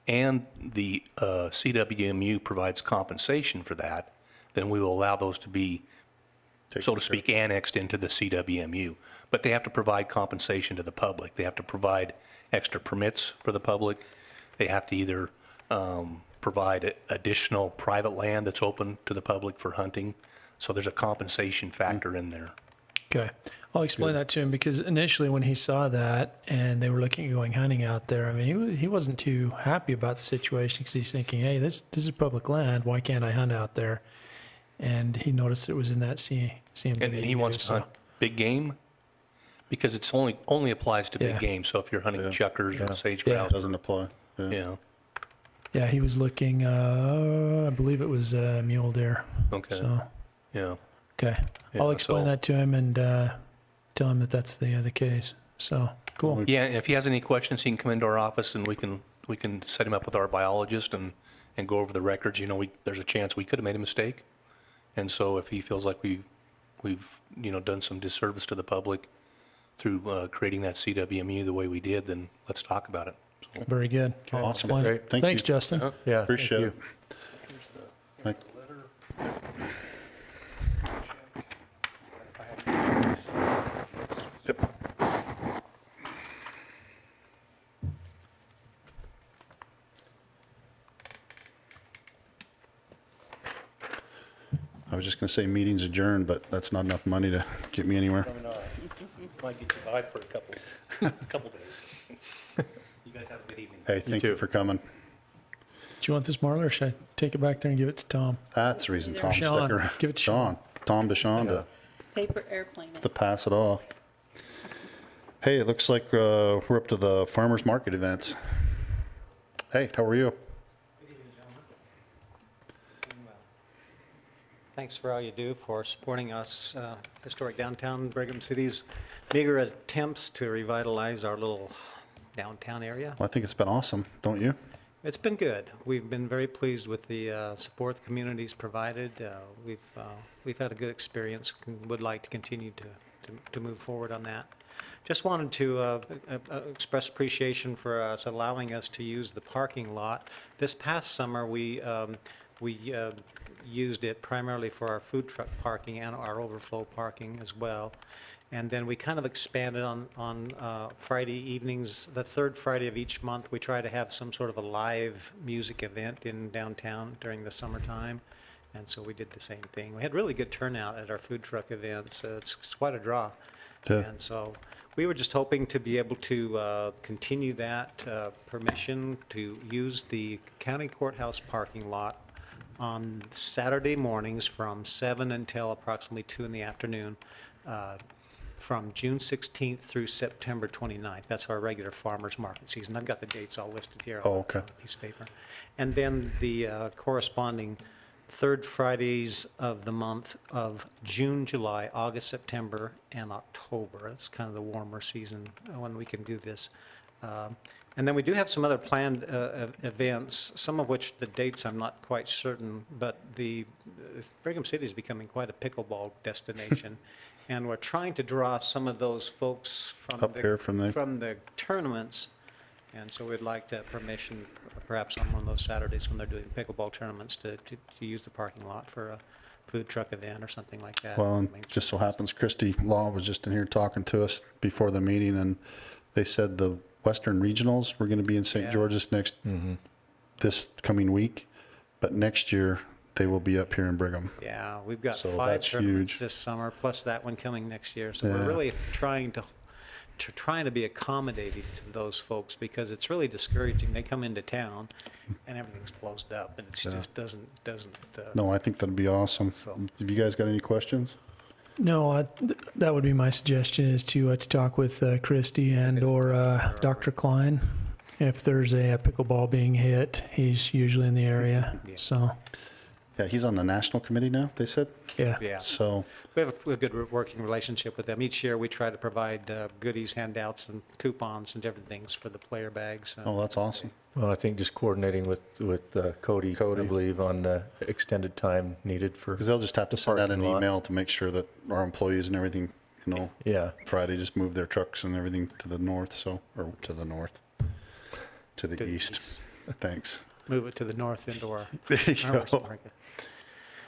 Speaker 11: and the CWMU provides compensation for that, then we will allow those to be, so to speak, annexed into the CWMU. But they have to provide compensation to the public. They have to provide extra permits for the public. They have to either provide additional private land that's open to the public for hunting. So there's a compensation factor in there.
Speaker 2: Okay. I'll explain that to him, because initially when he saw that and they were looking at going hunting out there, I mean, he wasn't too happy about the situation, because he's thinking, hey, this is public land. Why can't I hunt out there? And he noticed it was in that CMW.
Speaker 11: And he wants to hunt big game because it's only applies to big
Speaker 2: Yeah.
Speaker 11: game. So if you're hunting chuckers or sage
Speaker 2: Yeah.
Speaker 11: grouse,
Speaker 1: Doesn't apply.
Speaker 11: yeah.
Speaker 2: Yeah, he was looking, I believe it was mule deer.
Speaker 11: Okay.
Speaker 2: So,
Speaker 11: Yeah.
Speaker 2: okay.
Speaker 11: Yeah,
Speaker 2: I'll explain
Speaker 11: so-
Speaker 2: that to him and tell him that that's the case. So, cool.
Speaker 11: Yeah, and if he has any questions, he can come into our office and we can set him up with our biologist and go over the records. You know, there's a chance we could have made a mistake. And so if he feels like we've done some disservice to the public through creating that CWMU the way we did, then let's talk about it. So,
Speaker 2: Very good. I'll
Speaker 1: Awesome.
Speaker 2: explain it.
Speaker 1: Great. Thank
Speaker 2: Thanks,
Speaker 1: you.
Speaker 2: Justin.
Speaker 11: yeah,
Speaker 1: Appreciate
Speaker 11: thank
Speaker 1: it.
Speaker 11: you.
Speaker 1: Thank- Yep. I was just going to say meeting's adjourned, but that's not enough money to get me anywhere.
Speaker 11: Might get you by for a couple days. You guys have a good evening.
Speaker 1: Hey, thank you for coming.
Speaker 2: Do you want this, Marla, or should I take it back there and give it to Tom?
Speaker 1: That's the reason Tom stuck
Speaker 2: Sean.
Speaker 1: around.
Speaker 2: Give it to Sean.
Speaker 1: Tom to Sean
Speaker 4: Paper airplane
Speaker 1: to pass it off. Hey, it looks like we're up to the farmers market events. Hey, how are you?
Speaker 12: Thanks for all you do for supporting us, historic downtown Brigham City's meager attempts to revitalize our little downtown area.
Speaker 1: Well, I think it's been awesome, don't you?
Speaker 12: It's been good. We've been very pleased with the support the community's provided. We've had a good experience and would like to continue to move forward on that. Just wanted to express appreciation for us allowing us to use the parking lot. This past summer, we used it primarily for our food truck parking and our overflow parking as well. And then we kind of expanded on Friday evenings, the third Friday of each month, we try to have some sort of a live music event in downtown during the summertime. And so we did the same thing. We had really good turnout at our food truck events. It's quite a draw.
Speaker 1: Yeah.
Speaker 12: And so we were just hoping to be able to continue that permission to use the county courthouse parking lot on Saturday mornings from 7 until approximately 2 in the afternoon, from June 16th through September 29th. That's our regular farmers market season. I've got the dates all listed here
Speaker 1: Oh,
Speaker 12: on
Speaker 1: okay.
Speaker 12: a piece of paper. And then the corresponding third Fridays of the month of June, July, August, September, and October. It's kind of the warmer season when we can do this. And then we do have some other planned events, some of which the dates I'm not quite certain, but Brigham City is becoming quite a pickleball destination. And we're trying to draw some of those folks from
Speaker 1: Up here from the-
Speaker 12: from the tournaments. And so we'd like to permission, perhaps on one of those Saturdays when they're doing pickleball tournaments, to use the parking lot for a food truck event or something like that.
Speaker 1: Well, and just so happens Christy Law was just in here talking to us before the meeting, and they said the Western Regionals were going to be in St.
Speaker 12: Yeah.
Speaker 1: George's this coming week, but next year they will be up here in Brigham.
Speaker 12: Yeah, we've got
Speaker 1: So
Speaker 12: 5
Speaker 1: that's
Speaker 12: tournaments
Speaker 1: huge.
Speaker 12: this summer, plus that one coming next year. So
Speaker 1: Yeah.
Speaker 12: we're really trying to be accommodating to those folks, because it's really discouraging. They come into town and everything's closed up, and it just doesn't.
Speaker 1: No, I think that'd be awesome.
Speaker 12: So-
Speaker 1: Have you guys got any questions?
Speaker 2: No, that would be my suggestion, is to talk with Christie and/or Dr. Klein. If there's a pickleball being hit, he's usually in the area,
Speaker 12: Yeah.
Speaker 2: so,
Speaker 1: Yeah, he's on the national committee now, they said.
Speaker 2: yeah.
Speaker 12: Yeah,
Speaker 1: So,
Speaker 12: we have a good working relationship with them. Each year, we try to provide goodies, handouts, and coupons and different things for the player bags.
Speaker 1: oh, that's awesome.
Speaker 9: Well, I think just coordinating with Cody,
Speaker 1: Cody.
Speaker 9: I believe, on the extended time needed for,
Speaker 1: Because they'll just have to send out an
Speaker 9: Parking lot.
Speaker 1: email to make sure that our employees and everything,
Speaker 9: yeah.
Speaker 1: Friday just move their trucks and everything to the north, or to the north, to the east. Thanks.
Speaker 12: Move it to the north into our
Speaker 1: There you
Speaker 12: farmers
Speaker 1: go.
Speaker 12: market.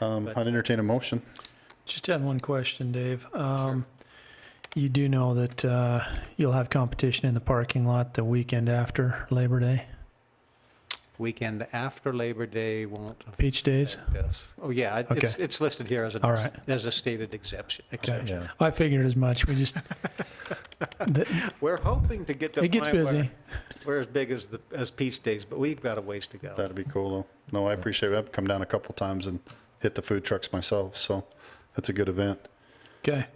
Speaker 1: I'd entertain a motion.
Speaker 2: Just had one question, Dave. You do know that you'll have competition in the parking lot the weekend after Labor Day,
Speaker 12: Weekend after Labor Day won't.
Speaker 2: Peach Days?
Speaker 12: Oh, yeah,
Speaker 2: Okay.
Speaker 12: it's listed here as
Speaker 2: All right.
Speaker 12: a stated exception.
Speaker 9: Yeah.
Speaker 2: I figured as much. We just,
Speaker 12: We're hoping to get to a
Speaker 2: it gets
Speaker 12: point
Speaker 2: busy.
Speaker 12: where we're as big as Peach Days, but we've got a ways to go.
Speaker 1: That'd be cool, though. No, I appreciate it. I've come down a couple times and hit the food trucks myself, so that's a good event.
Speaker 2: Okay.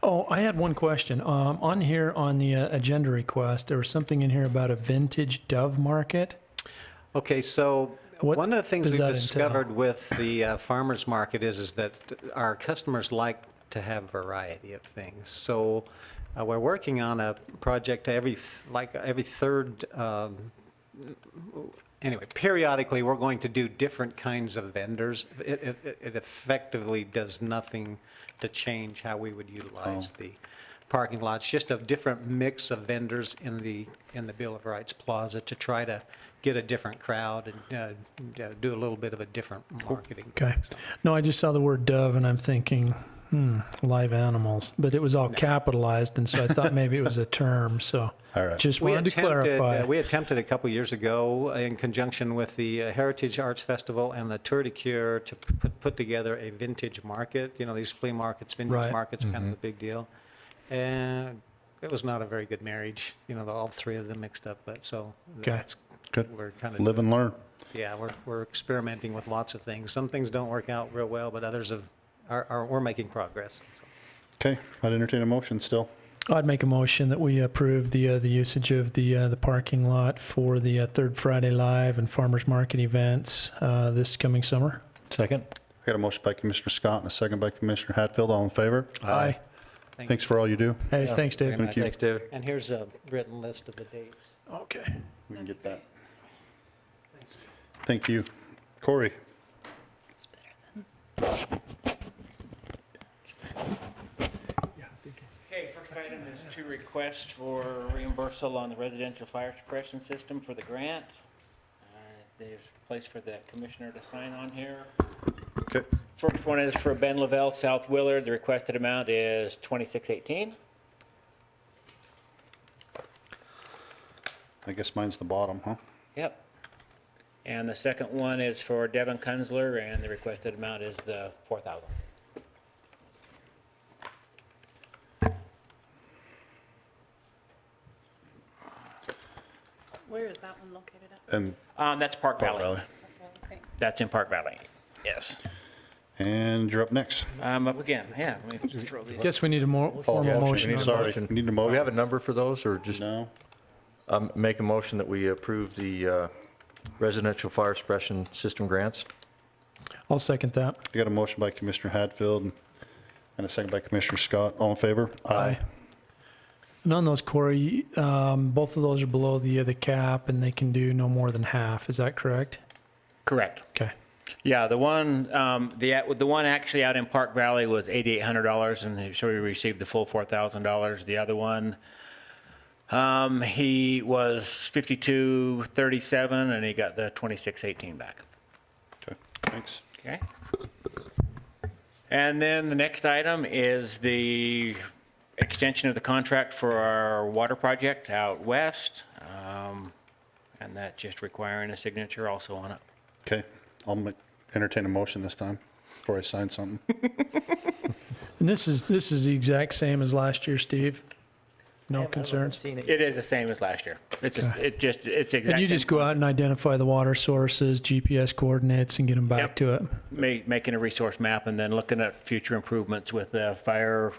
Speaker 2: Oh, I had one question. On here, on the agenda request, there was something in here about a vintage dove market.
Speaker 12: Okay, so
Speaker 2: What
Speaker 12: one of the things
Speaker 2: does
Speaker 12: we've
Speaker 2: that entail?
Speaker 12: discovered with the farmers market is that our customers like to have variety of things. So we're working on a project every third, anyway, periodically, we're going to do different kinds of vendors. It effectively does nothing to change how we would utilize the parking lots, just a different mix of vendors in the Bill of Rights Plaza to try to get a different crowd and do a little bit of a different marketing.
Speaker 2: Okay. No, I just saw the word dove and I'm thinking, live animals, but it was all capitalized, and so I thought maybe it was a term, so
Speaker 1: All right.
Speaker 2: just wanted to clarify.
Speaker 12: We attempted a couple years ago, in conjunction with the Heritage Arts Festival and the Tour de Cure, to put together a vintage market. You know, these flea markets, vintage
Speaker 2: Right.
Speaker 12: markets, kind of a big deal. And it was not a very good marriage, all three of them mixed up, but so
Speaker 2: Okay.
Speaker 12: that's,
Speaker 1: Good.
Speaker 12: we're kind of.
Speaker 1: Live and learn.
Speaker 12: Yeah, we're experimenting with lots of things. Some things don't work out real well, but others we're making progress.
Speaker 1: Okay, I'd entertain a motion still.
Speaker 2: I'd make a motion that we approve the usage of the parking lot for the Third Friday Live and Farmers Market events this coming summer.
Speaker 9: Second?
Speaker 1: I got a motion by Commissioner Scott and a second by Commissioner Hatfield. All in favor?
Speaker 2: Aye.
Speaker 1: Thanks for all you do.
Speaker 2: Hey,
Speaker 9: Yeah.
Speaker 2: thanks, Dave.
Speaker 12: Very much.
Speaker 9: Thanks, David.
Speaker 12: And here's a written list of the dates.
Speaker 2: Okay.
Speaker 1: We can get that. Thank you. Corey?
Speaker 7: Okay, first item is two requests for reimbursal on the residential fire suppression system for the grant. There's a place for the commissioner to sign on here.
Speaker 1: Okay.
Speaker 7: First one is for Ben Lavelle, South Willard. The requested amount is $2618.
Speaker 1: I guess mine's the bottom, huh?
Speaker 7: Yep. And the second one is for Devin Kunzler, and the requested amount is the $4,000.
Speaker 4: Where is that one located at?
Speaker 1: And
Speaker 7: That's Park
Speaker 1: Park
Speaker 7: Valley.
Speaker 1: Valley.
Speaker 4: Okay.
Speaker 7: That's in Park Valley. Yes.
Speaker 1: And you're up next.
Speaker 7: I'm up again. Yeah. Let me throw these.
Speaker 2: Guess we need a more formal motion on that.
Speaker 1: Sorry, need a
Speaker 9: Do we
Speaker 1: motion.
Speaker 9: have a number for those, or just
Speaker 1: No?
Speaker 9: make a motion that we approve the residential fire suppression system grants?
Speaker 2: I'll second that.
Speaker 1: I got a motion by Commissioner Hadfield and a second by Commissioner Scott. All in favor?
Speaker 2: And on those, Corey, both of those are below the cap, and they can do no more than half. Is that correct?
Speaker 7: Correct.
Speaker 2: Okay.
Speaker 7: Yeah, the one, the one actually out in Park Valley was $8,800, and so we received the full $4,000. The other one, he was $52.37, and he got the $26.18 back.
Speaker 1: Okay, thanks.
Speaker 7: Okay. And then the next item is the extension of the contract for our water project out west, and that's just requiring a signature also on it.
Speaker 1: Okay, I'll entertain a motion this time before I sign something.
Speaker 2: And this is the exact same as last year, Steve? No
Speaker 8: I haven't
Speaker 2: concerns?
Speaker 8: seen it.
Speaker 7: It is the same as last year. It's it's exactly.
Speaker 2: And you just go out and identify the water sources, GPS coordinates, and get them back
Speaker 7: Yep.
Speaker 2: to it?
Speaker 7: Making a resource map and then looking at future improvements with the fire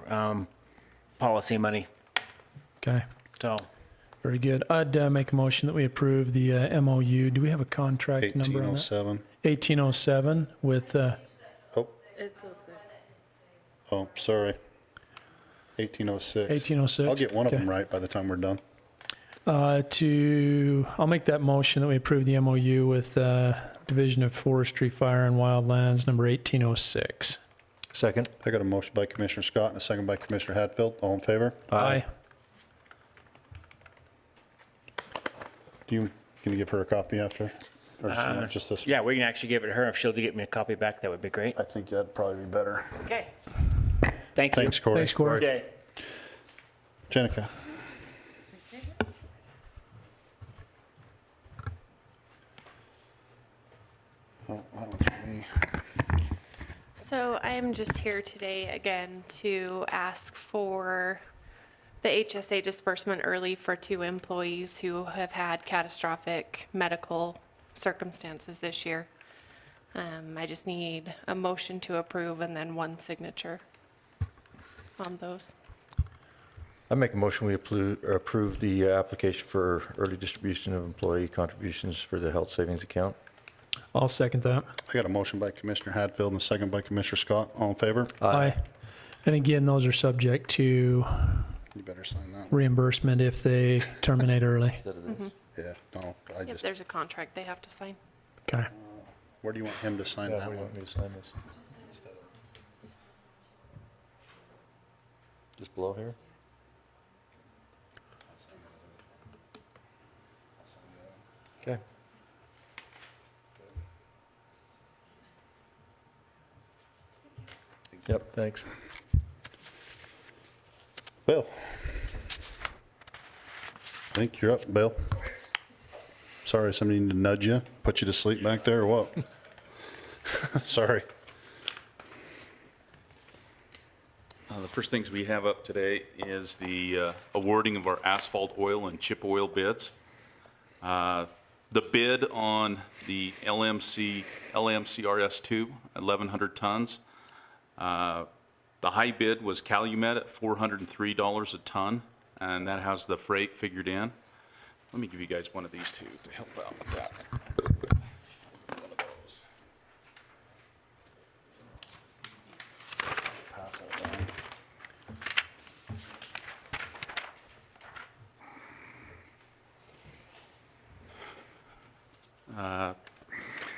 Speaker 7: policy money.
Speaker 2: Okay,
Speaker 7: So
Speaker 2: very good. I'd make a motion that we approve the MOU. Do we have a contract number on that?
Speaker 1: 1807.
Speaker 2: 1807 with,
Speaker 4: It's so sick.
Speaker 1: Oh, sorry. 1806.
Speaker 2: 1806.
Speaker 1: I'll get one of
Speaker 2: Okay.
Speaker 1: them right by the time we're done.
Speaker 2: I'll make that motion that we approve the MOU with Division of Forestry, Fire and Wildlands, number 1806.
Speaker 9: Second?
Speaker 1: I got a motion by Commissioner Scott and a second by Commissioner Hadfield. All in favor?
Speaker 2: Aye.
Speaker 1: Can you give her a copy after? Or just this?
Speaker 7: yeah, we can actually give it to her. If she'll get me a copy back, that would be great.
Speaker 1: I think that'd probably be better.
Speaker 7: Okay. Thank you.
Speaker 1: Thanks, Corey.
Speaker 2: Thanks, Corey.
Speaker 7: Okay.
Speaker 1: Jenica. Oh, that one's for me.
Speaker 13: So I'm just here today again to ask for the HSA disbursement early for 2 employees who have had catastrophic medical circumstances this year. I just need a motion to approve and then 1 signature on those.
Speaker 9: I make a motion we approve the application for early distribution of employee contributions for the health savings account.
Speaker 2: I'll second that.
Speaker 1: I got a motion by Commissioner Hadfield and a second by Commissioner Scott. All in favor?
Speaker 2: Aye. And again, those are subject to
Speaker 1: You better sign that.
Speaker 2: reimbursement if they terminate early.
Speaker 1: Yeah, no, I
Speaker 13: If
Speaker 1: just,
Speaker 13: there's a contract they have to sign.
Speaker 2: Okay.
Speaker 1: where do you want him to sign that one?
Speaker 9: me to sign this? Just below here? Okay. Yep, thanks.
Speaker 1: Bill. I think you're up, Bill. Sorry, somebody need to nudge you, put you to sleep back there, or what? Sorry.
Speaker 14: The first things we have up today is the awarding of our asphalt oil and chip oil bids. The bid on the LMCRS2, 1,100 tons. The high bid was Calumet at $403 a ton, and that has the freight figured in. Let me give you guys one of these two to help out with that. One of those.
Speaker 1: Pass that down.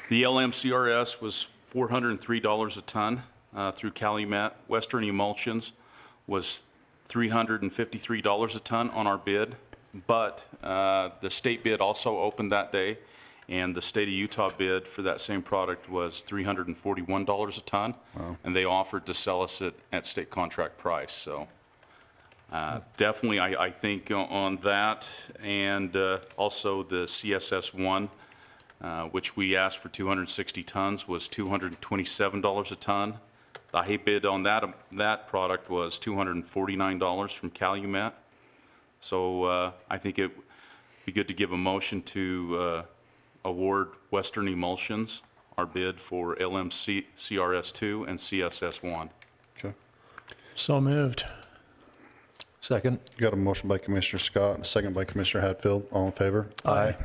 Speaker 14: The LMCRS was $403 a ton through Calumet. Western Emulsions was $353 a ton on our bid, but the state bid also opened that day, And the state of Utah bid for that same product was $341 a ton. And they offered to sell us it at state contract price, so. Definitely, I think on that, and also the CSS1, which we asked for 260 tons, was $227 a ton. The high bid on that product was $249 from Calumet. So I think it'd be good to give a motion to award Western Emulsions our bid for LMC CRS2 and CSS1.
Speaker 1: Okay.
Speaker 2: So moved.
Speaker 9: Second?
Speaker 1: Got a motion by Commissioner Scott and a second by Commissioner Hatfield. All in favor?
Speaker 2: Aye.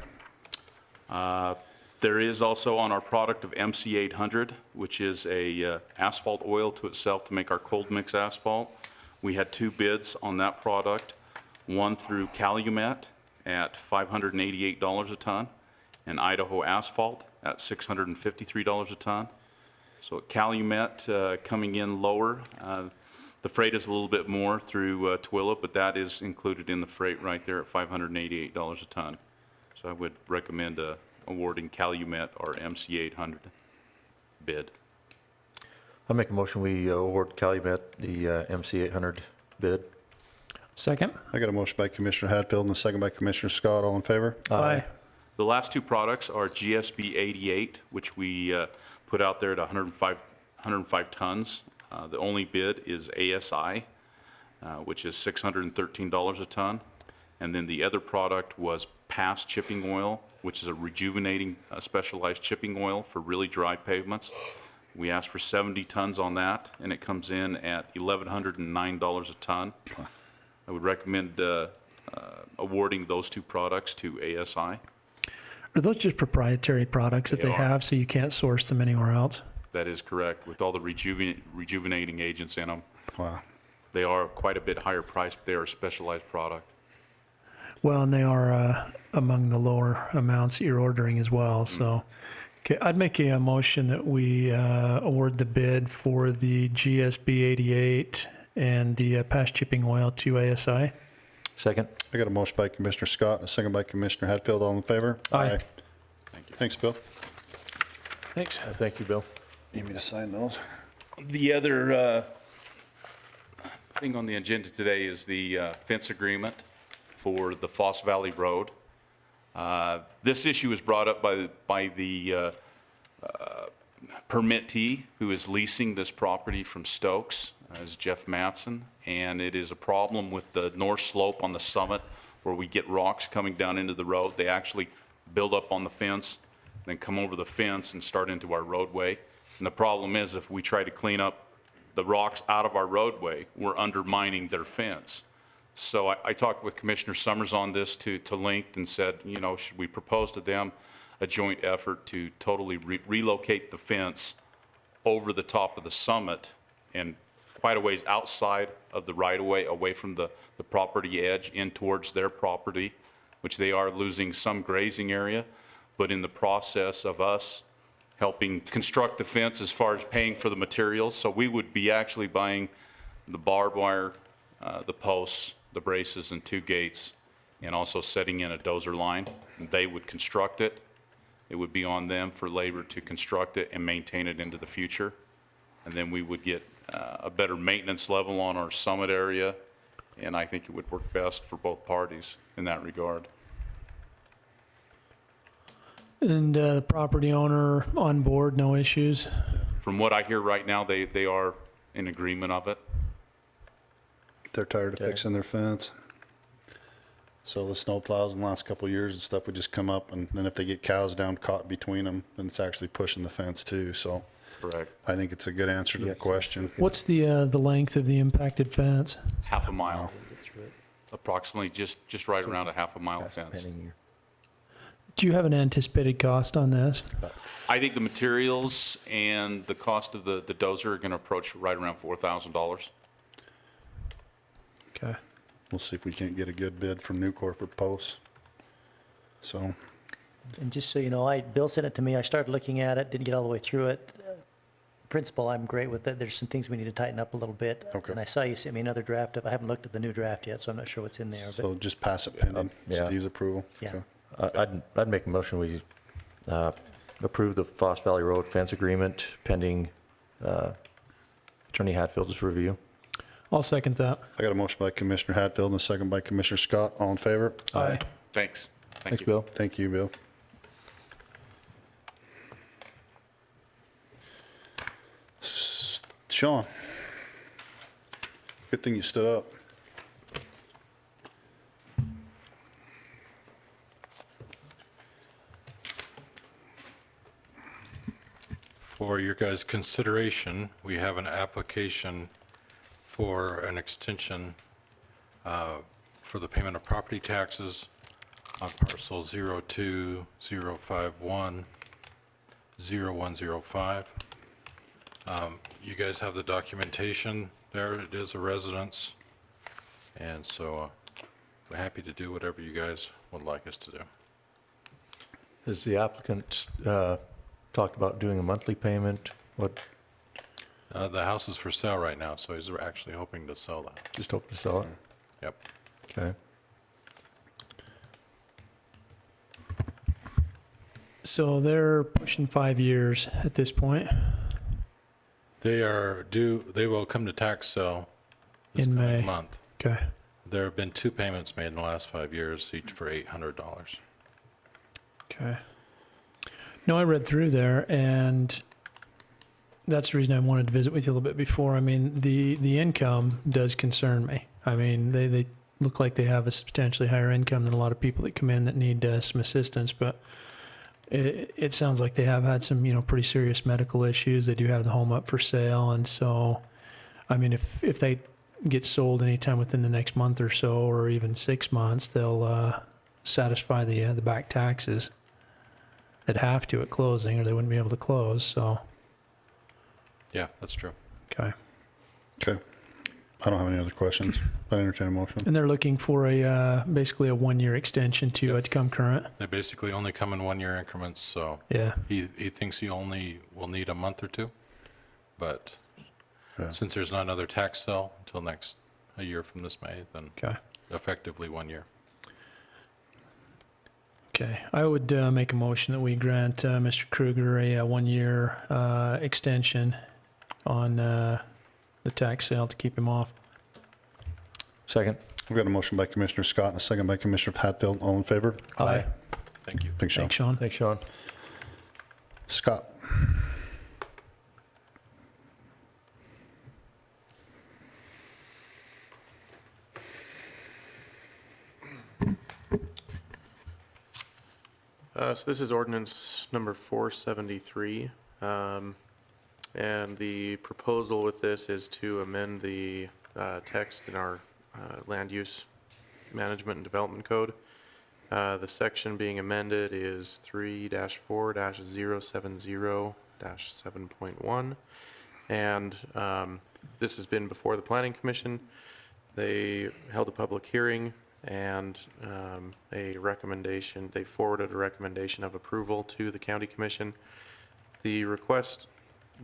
Speaker 14: There is also on our product of MC800, which is a asphalt oil to itself to make our cold mix asphalt. We had 2 bids on that product, one through Calumet at $588 a ton, and Idaho Asphalt at $653 a ton. So Calumet coming in lower. The freight is a little bit more through Twilla, but that is included in the freight right there at $588 a ton. So I would recommend awarding Calumet our MC800 bid.
Speaker 9: I'll make a motion, we award Calumet the MC800 bid.
Speaker 2: Second?
Speaker 1: I got a motion by Commissioner Hatfield and a second by Commissioner Scott. All in favor?
Speaker 2: Aye.
Speaker 14: The last 2 products are GSB 88, which we put out there at 105 tons. The only bid is ASI, which is $613 a ton. And then the other product was Pass Chipping Oil, which is a rejuvenating specialized chipping oil for really dry pavements. We asked for 70 tons on that, and it comes in at $1,109 a ton. I would recommend awarding those 2 products to ASI.
Speaker 2: Are those just proprietary products that
Speaker 14: They
Speaker 2: they
Speaker 14: are.
Speaker 2: have, so you can't source them anywhere else?
Speaker 14: That is correct, with all the rejuvenating agents in them.
Speaker 1: Wow.
Speaker 14: They are quite a bit higher priced, but they are a specialized product.
Speaker 2: Well, and they are among the lower amounts that you're ordering as well, so. Okay, I'd make a motion that we award the bid for the GSB 88 and the Pass Chipping Oil to ASI.
Speaker 9: Second?
Speaker 1: I got a motion by Commissioner Scott and a second by Commissioner Hatfield. All in favor?
Speaker 2: Aye.
Speaker 14: Thank you.
Speaker 1: Thanks, Bill.
Speaker 2: Thanks.
Speaker 9: Thank you, Bill.
Speaker 1: Need me to sign those?
Speaker 14: The other thing on the agenda today is the fence agreement for the Foss Valley Road. This issue was brought up by the permittee who is leasing this property from Stokes, as Jeff Matson, and it is a problem with the north slope on the summit where we get rocks coming down into the road. They actually build up on the fence, then come over the fence and start into our roadway. And the problem is if we try to clean up the rocks out of our roadway, we're undermining their fence. So I talked with Commissioner Summers on this to Linked and said, you know, should we propose to them a joint effort to totally relocate the fence over the top of the summit and quite a ways outside of the right-of-way, away from the property edge in towards their property, which they are losing some grazing area, but in the process of us helping construct the fence as far as paying for the materials. So we would be actually buying the barbed wire, the posts, the braces, and 2 gates, and also setting in a dozer line. They would construct it. It would be on them for labor to construct it and maintain it into the future. And then we would get a better maintenance level on our summit area, and I think it would work best for both parties in that regard.
Speaker 2: And the property owner on board, no issues?
Speaker 14: From what I hear right now, they are in agreement of it.
Speaker 1: They're tired of fixing their fence. So the snow plows in the last couple of years and stuff would just come up, and then if they get cows down caught between them, then it's actually pushing the fence too. So
Speaker 14: Correct.
Speaker 1: I think it's a good answer to the question.
Speaker 2: What's the length of the impacted fence?
Speaker 14: Half a mile, approximately just right around a half a mile fence.
Speaker 2: Do you have an anticipated cost on this?
Speaker 14: I think the materials and the cost of the dozer are going to approach right around $4,000.
Speaker 2: Okay.
Speaker 1: We'll see if we can't get a good bid from Nucor for posts. So,
Speaker 8: And just so you know, Bill sent it to me, I started looking at it, didn't get all the way through it. Principle, I'm great with it, there's some things we need to tighten up a little bit.
Speaker 1: Okay.
Speaker 8: And I saw you sent me another draft I haven't looked at the new draft yet, so I'm not sure what's in there, but
Speaker 1: so just pass it pending
Speaker 9: Yeah.
Speaker 1: Steve's approval.
Speaker 8: Yeah.
Speaker 1: Okay.
Speaker 9: I'd make a motion, we approve the Foss Valley Road fence agreement pending Attorney Hatfield's review.
Speaker 2: I'll second that.
Speaker 1: I got a motion by Commissioner Hatfield and a second by Commissioner Scott. All in favor?
Speaker 2: Aye.
Speaker 14: Thanks. Thank
Speaker 9: Thanks,
Speaker 14: you.
Speaker 9: Bill.
Speaker 1: Thank you, Bill. Sean, good thing you stood up.
Speaker 15: For your guys' consideration, we have an application for an extension for the payment of property taxes on parcel 020510105. You guys have the documentation there. It is a residence. And so we're happy to do whatever you guys would like us to do.
Speaker 9: Has the applicant talked about doing a monthly payment? What,
Speaker 15: The house is for sale right now, so he's actually hoping to sell that.
Speaker 9: just hope to sell it?
Speaker 15: Yep.
Speaker 9: Okay.
Speaker 2: So they're pushing 5 years at this point.
Speaker 15: They will come to tax sale this
Speaker 2: In
Speaker 15: coming
Speaker 2: May.
Speaker 15: month.
Speaker 2: Okay.
Speaker 15: There have been 2 payments made in the last 5 years, each for $800.
Speaker 2: Okay. No, I read through there, and that's the reason I wanted to visit with you a little bit before. I mean, the income does concern me. I mean, they look like they have a substantially higher income than a lot of people that come in that need some assistance, but it sounds like they have had some, pretty serious medical issues. They do have the home up for sale, and so, I mean, if they get sold anytime within the next month or so, or even 6 months, they'll satisfy the back taxes. They'd have to at closing, or they wouldn't be able to close, so,
Speaker 15: Yeah, that's true.
Speaker 2: okay.
Speaker 1: Okay. I don't have any other questions. I entertain a motion.
Speaker 2: And they're looking for basically a 1-year extension to come current?
Speaker 15: They basically only come in 1-year increments, so
Speaker 2: Yeah,
Speaker 15: he thinks he only will need a month or two. But
Speaker 1: Yeah.
Speaker 15: since there's not another tax sale until a year from this May, then
Speaker 2: okay.
Speaker 15: effectively 1 year.
Speaker 2: Okay, I would make a motion that we grant Mr. Kruger a 1-year extension on the tax sale to keep him off.
Speaker 9: Second.
Speaker 1: We've got a motion by Commissioner Scott and a second by Commissioner Hatfield. All in favor?
Speaker 2: Aye.
Speaker 15: Thank you.
Speaker 1: Thanks, Sean.
Speaker 2: Thanks, Sean.
Speaker 9: Thanks, Sean.
Speaker 1: Scott.
Speaker 16: So this is ordinance number 473. And the proposal with this is to amend the text in our land use management and development code. The section being amended is 3-4-070-7.1. And this has been before the Planning Commission. They held a public hearing and a recommendation, they forwarded a recommendation of approval to the County Commission. The request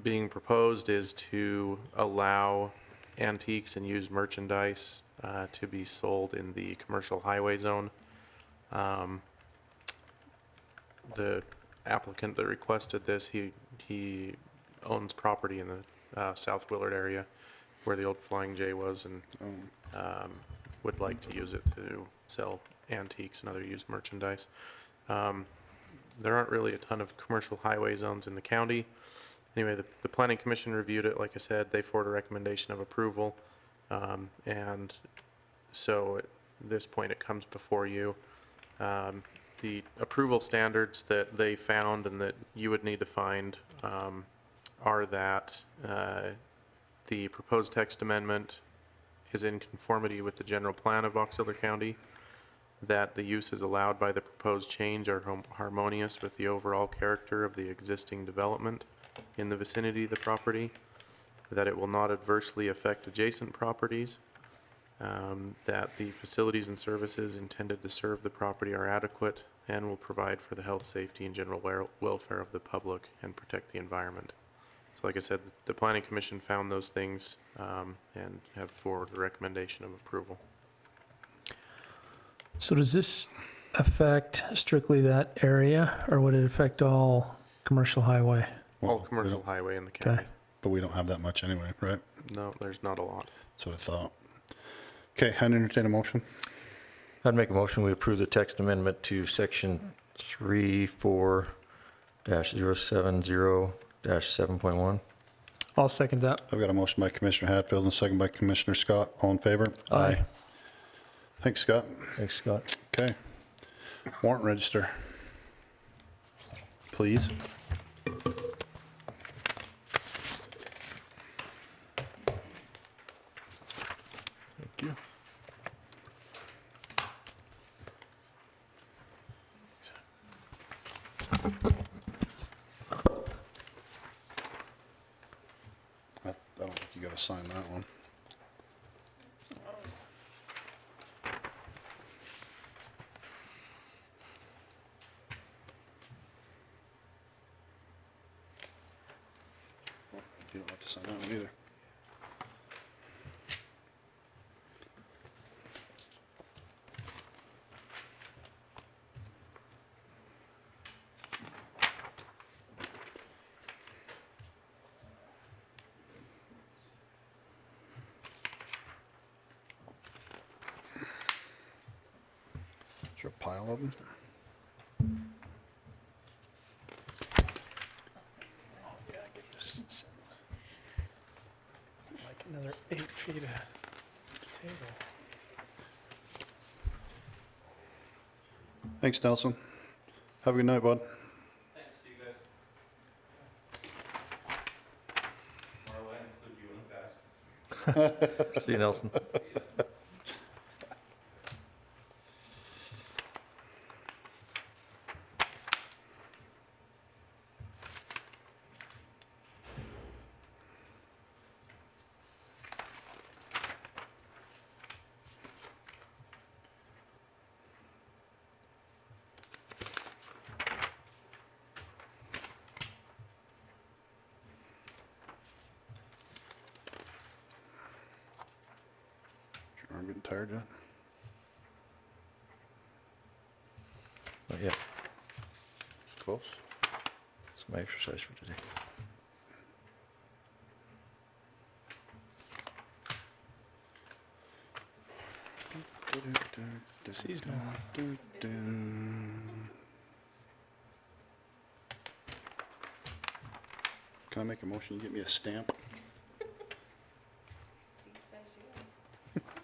Speaker 16: being proposed is to allow antiques and used merchandise to be sold in the commercial highway zone. The applicant that requested this, he owns property in the South Willard area where the old Flying J was, and would like to use it to sell antiques and other used merchandise. There aren't really a ton of commercial highway zones in the county. Anyway, the Planning Commission reviewed it. Like I said, they forwarded a recommendation of approval. And so at this point, it comes before you. The approval standards that they found and that you would need to find are that the proposed text amendment is in conformity with the general plan of Auxiliary County, that the uses allowed by the proposed change are harmonious with the overall character of the existing development in the vicinity of the property, that it will not adversely affect adjacent properties, that the facilities and services intended to serve the property are adequate and will provide for the health, safety, and general welfare of the public and protect the environment. So like I said, the Planning Commission found those things and have forwarded a recommendation of approval.
Speaker 2: So does this affect strictly that area, or would it affect all commercial highway?
Speaker 1: Well,
Speaker 16: All commercial highway in the
Speaker 2: Okay.
Speaker 16: county.
Speaker 1: But we don't have that much anyway, right?
Speaker 16: No, there's not a lot.
Speaker 1: That's what I thought. Okay, I'd entertain a motion.
Speaker 9: I'd make a motion, we approve the text amendment to section 34-070-7.1.
Speaker 2: I'll second that.
Speaker 1: I've got a motion by Commissioner Hatfield and a second by Commissioner Scott. All in favor?
Speaker 2: Aye.
Speaker 1: Thanks, Scott.
Speaker 9: Thanks, Scott.
Speaker 1: Okay. Warrant register. Please.
Speaker 9: Thank you.
Speaker 1: I don't think you got to sign that one. You don't have to sign that one either. Is there a pile of them?
Speaker 2: Like another 8 feet of table.
Speaker 1: Thanks, Nelson. Have a good night, bud.
Speaker 6: Thanks to you guys. Marla, I include you in the past.
Speaker 9: See you, Nelson.
Speaker 1: I'm getting tired yet.
Speaker 9: Not yet.
Speaker 1: Close.
Speaker 9: It's my exercise for today.
Speaker 2: Seasonal.
Speaker 1: Can I make a motion? You get me a stamp?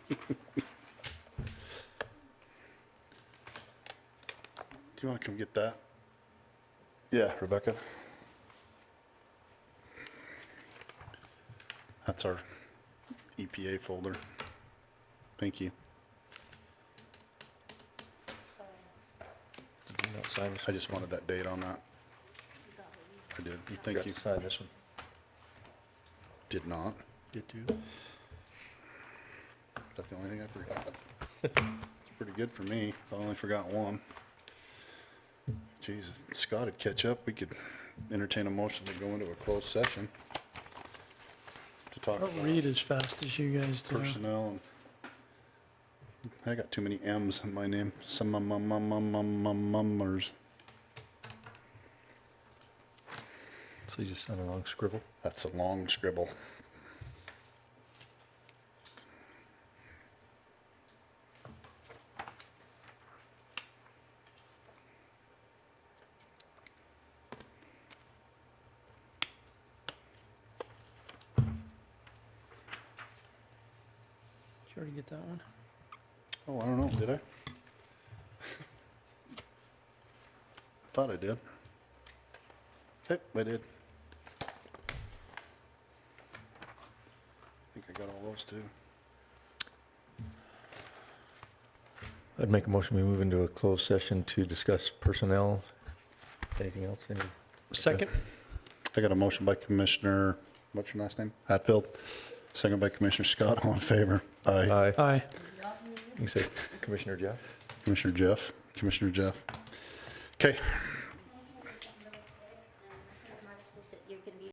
Speaker 1: Do you want to come get that? Yeah, Rebecca. That's our EPA folder. Thank you.
Speaker 9: Did you not sign this?
Speaker 1: I just wanted that date on that. I did. Thank you.
Speaker 9: Sign this one.
Speaker 1: Did not.
Speaker 9: Did you?
Speaker 1: That's the only thing I forgot. It's pretty good for me if I only forgot one. Jeez, if Scott would catch up, we could entertain a motion to go into a closed session to talk
Speaker 2: I don't
Speaker 1: about
Speaker 2: read as fast as you guys do.
Speaker 1: personnel and I got too many M's in my name. Some mummers.
Speaker 9: So you just sign a long scribble?
Speaker 1: That's a long scribble.
Speaker 2: Did you already get that one?
Speaker 1: Oh, I don't know, did I? Thought I did. Yep, I did. I think I got all those too.
Speaker 9: I'd make a motion, we move into a closed session to discuss personnel. Anything else? Any?
Speaker 2: Second?
Speaker 1: I got a motion by Commissioner, what's your last name? Hatfield. Second by Commissioner Scott. All in favor? Aye.
Speaker 9: Aye.
Speaker 2: Aye.
Speaker 9: You can say Commissioner Jeff?
Speaker 1: Commissioner Jeff. Commissioner Jeff. Okay,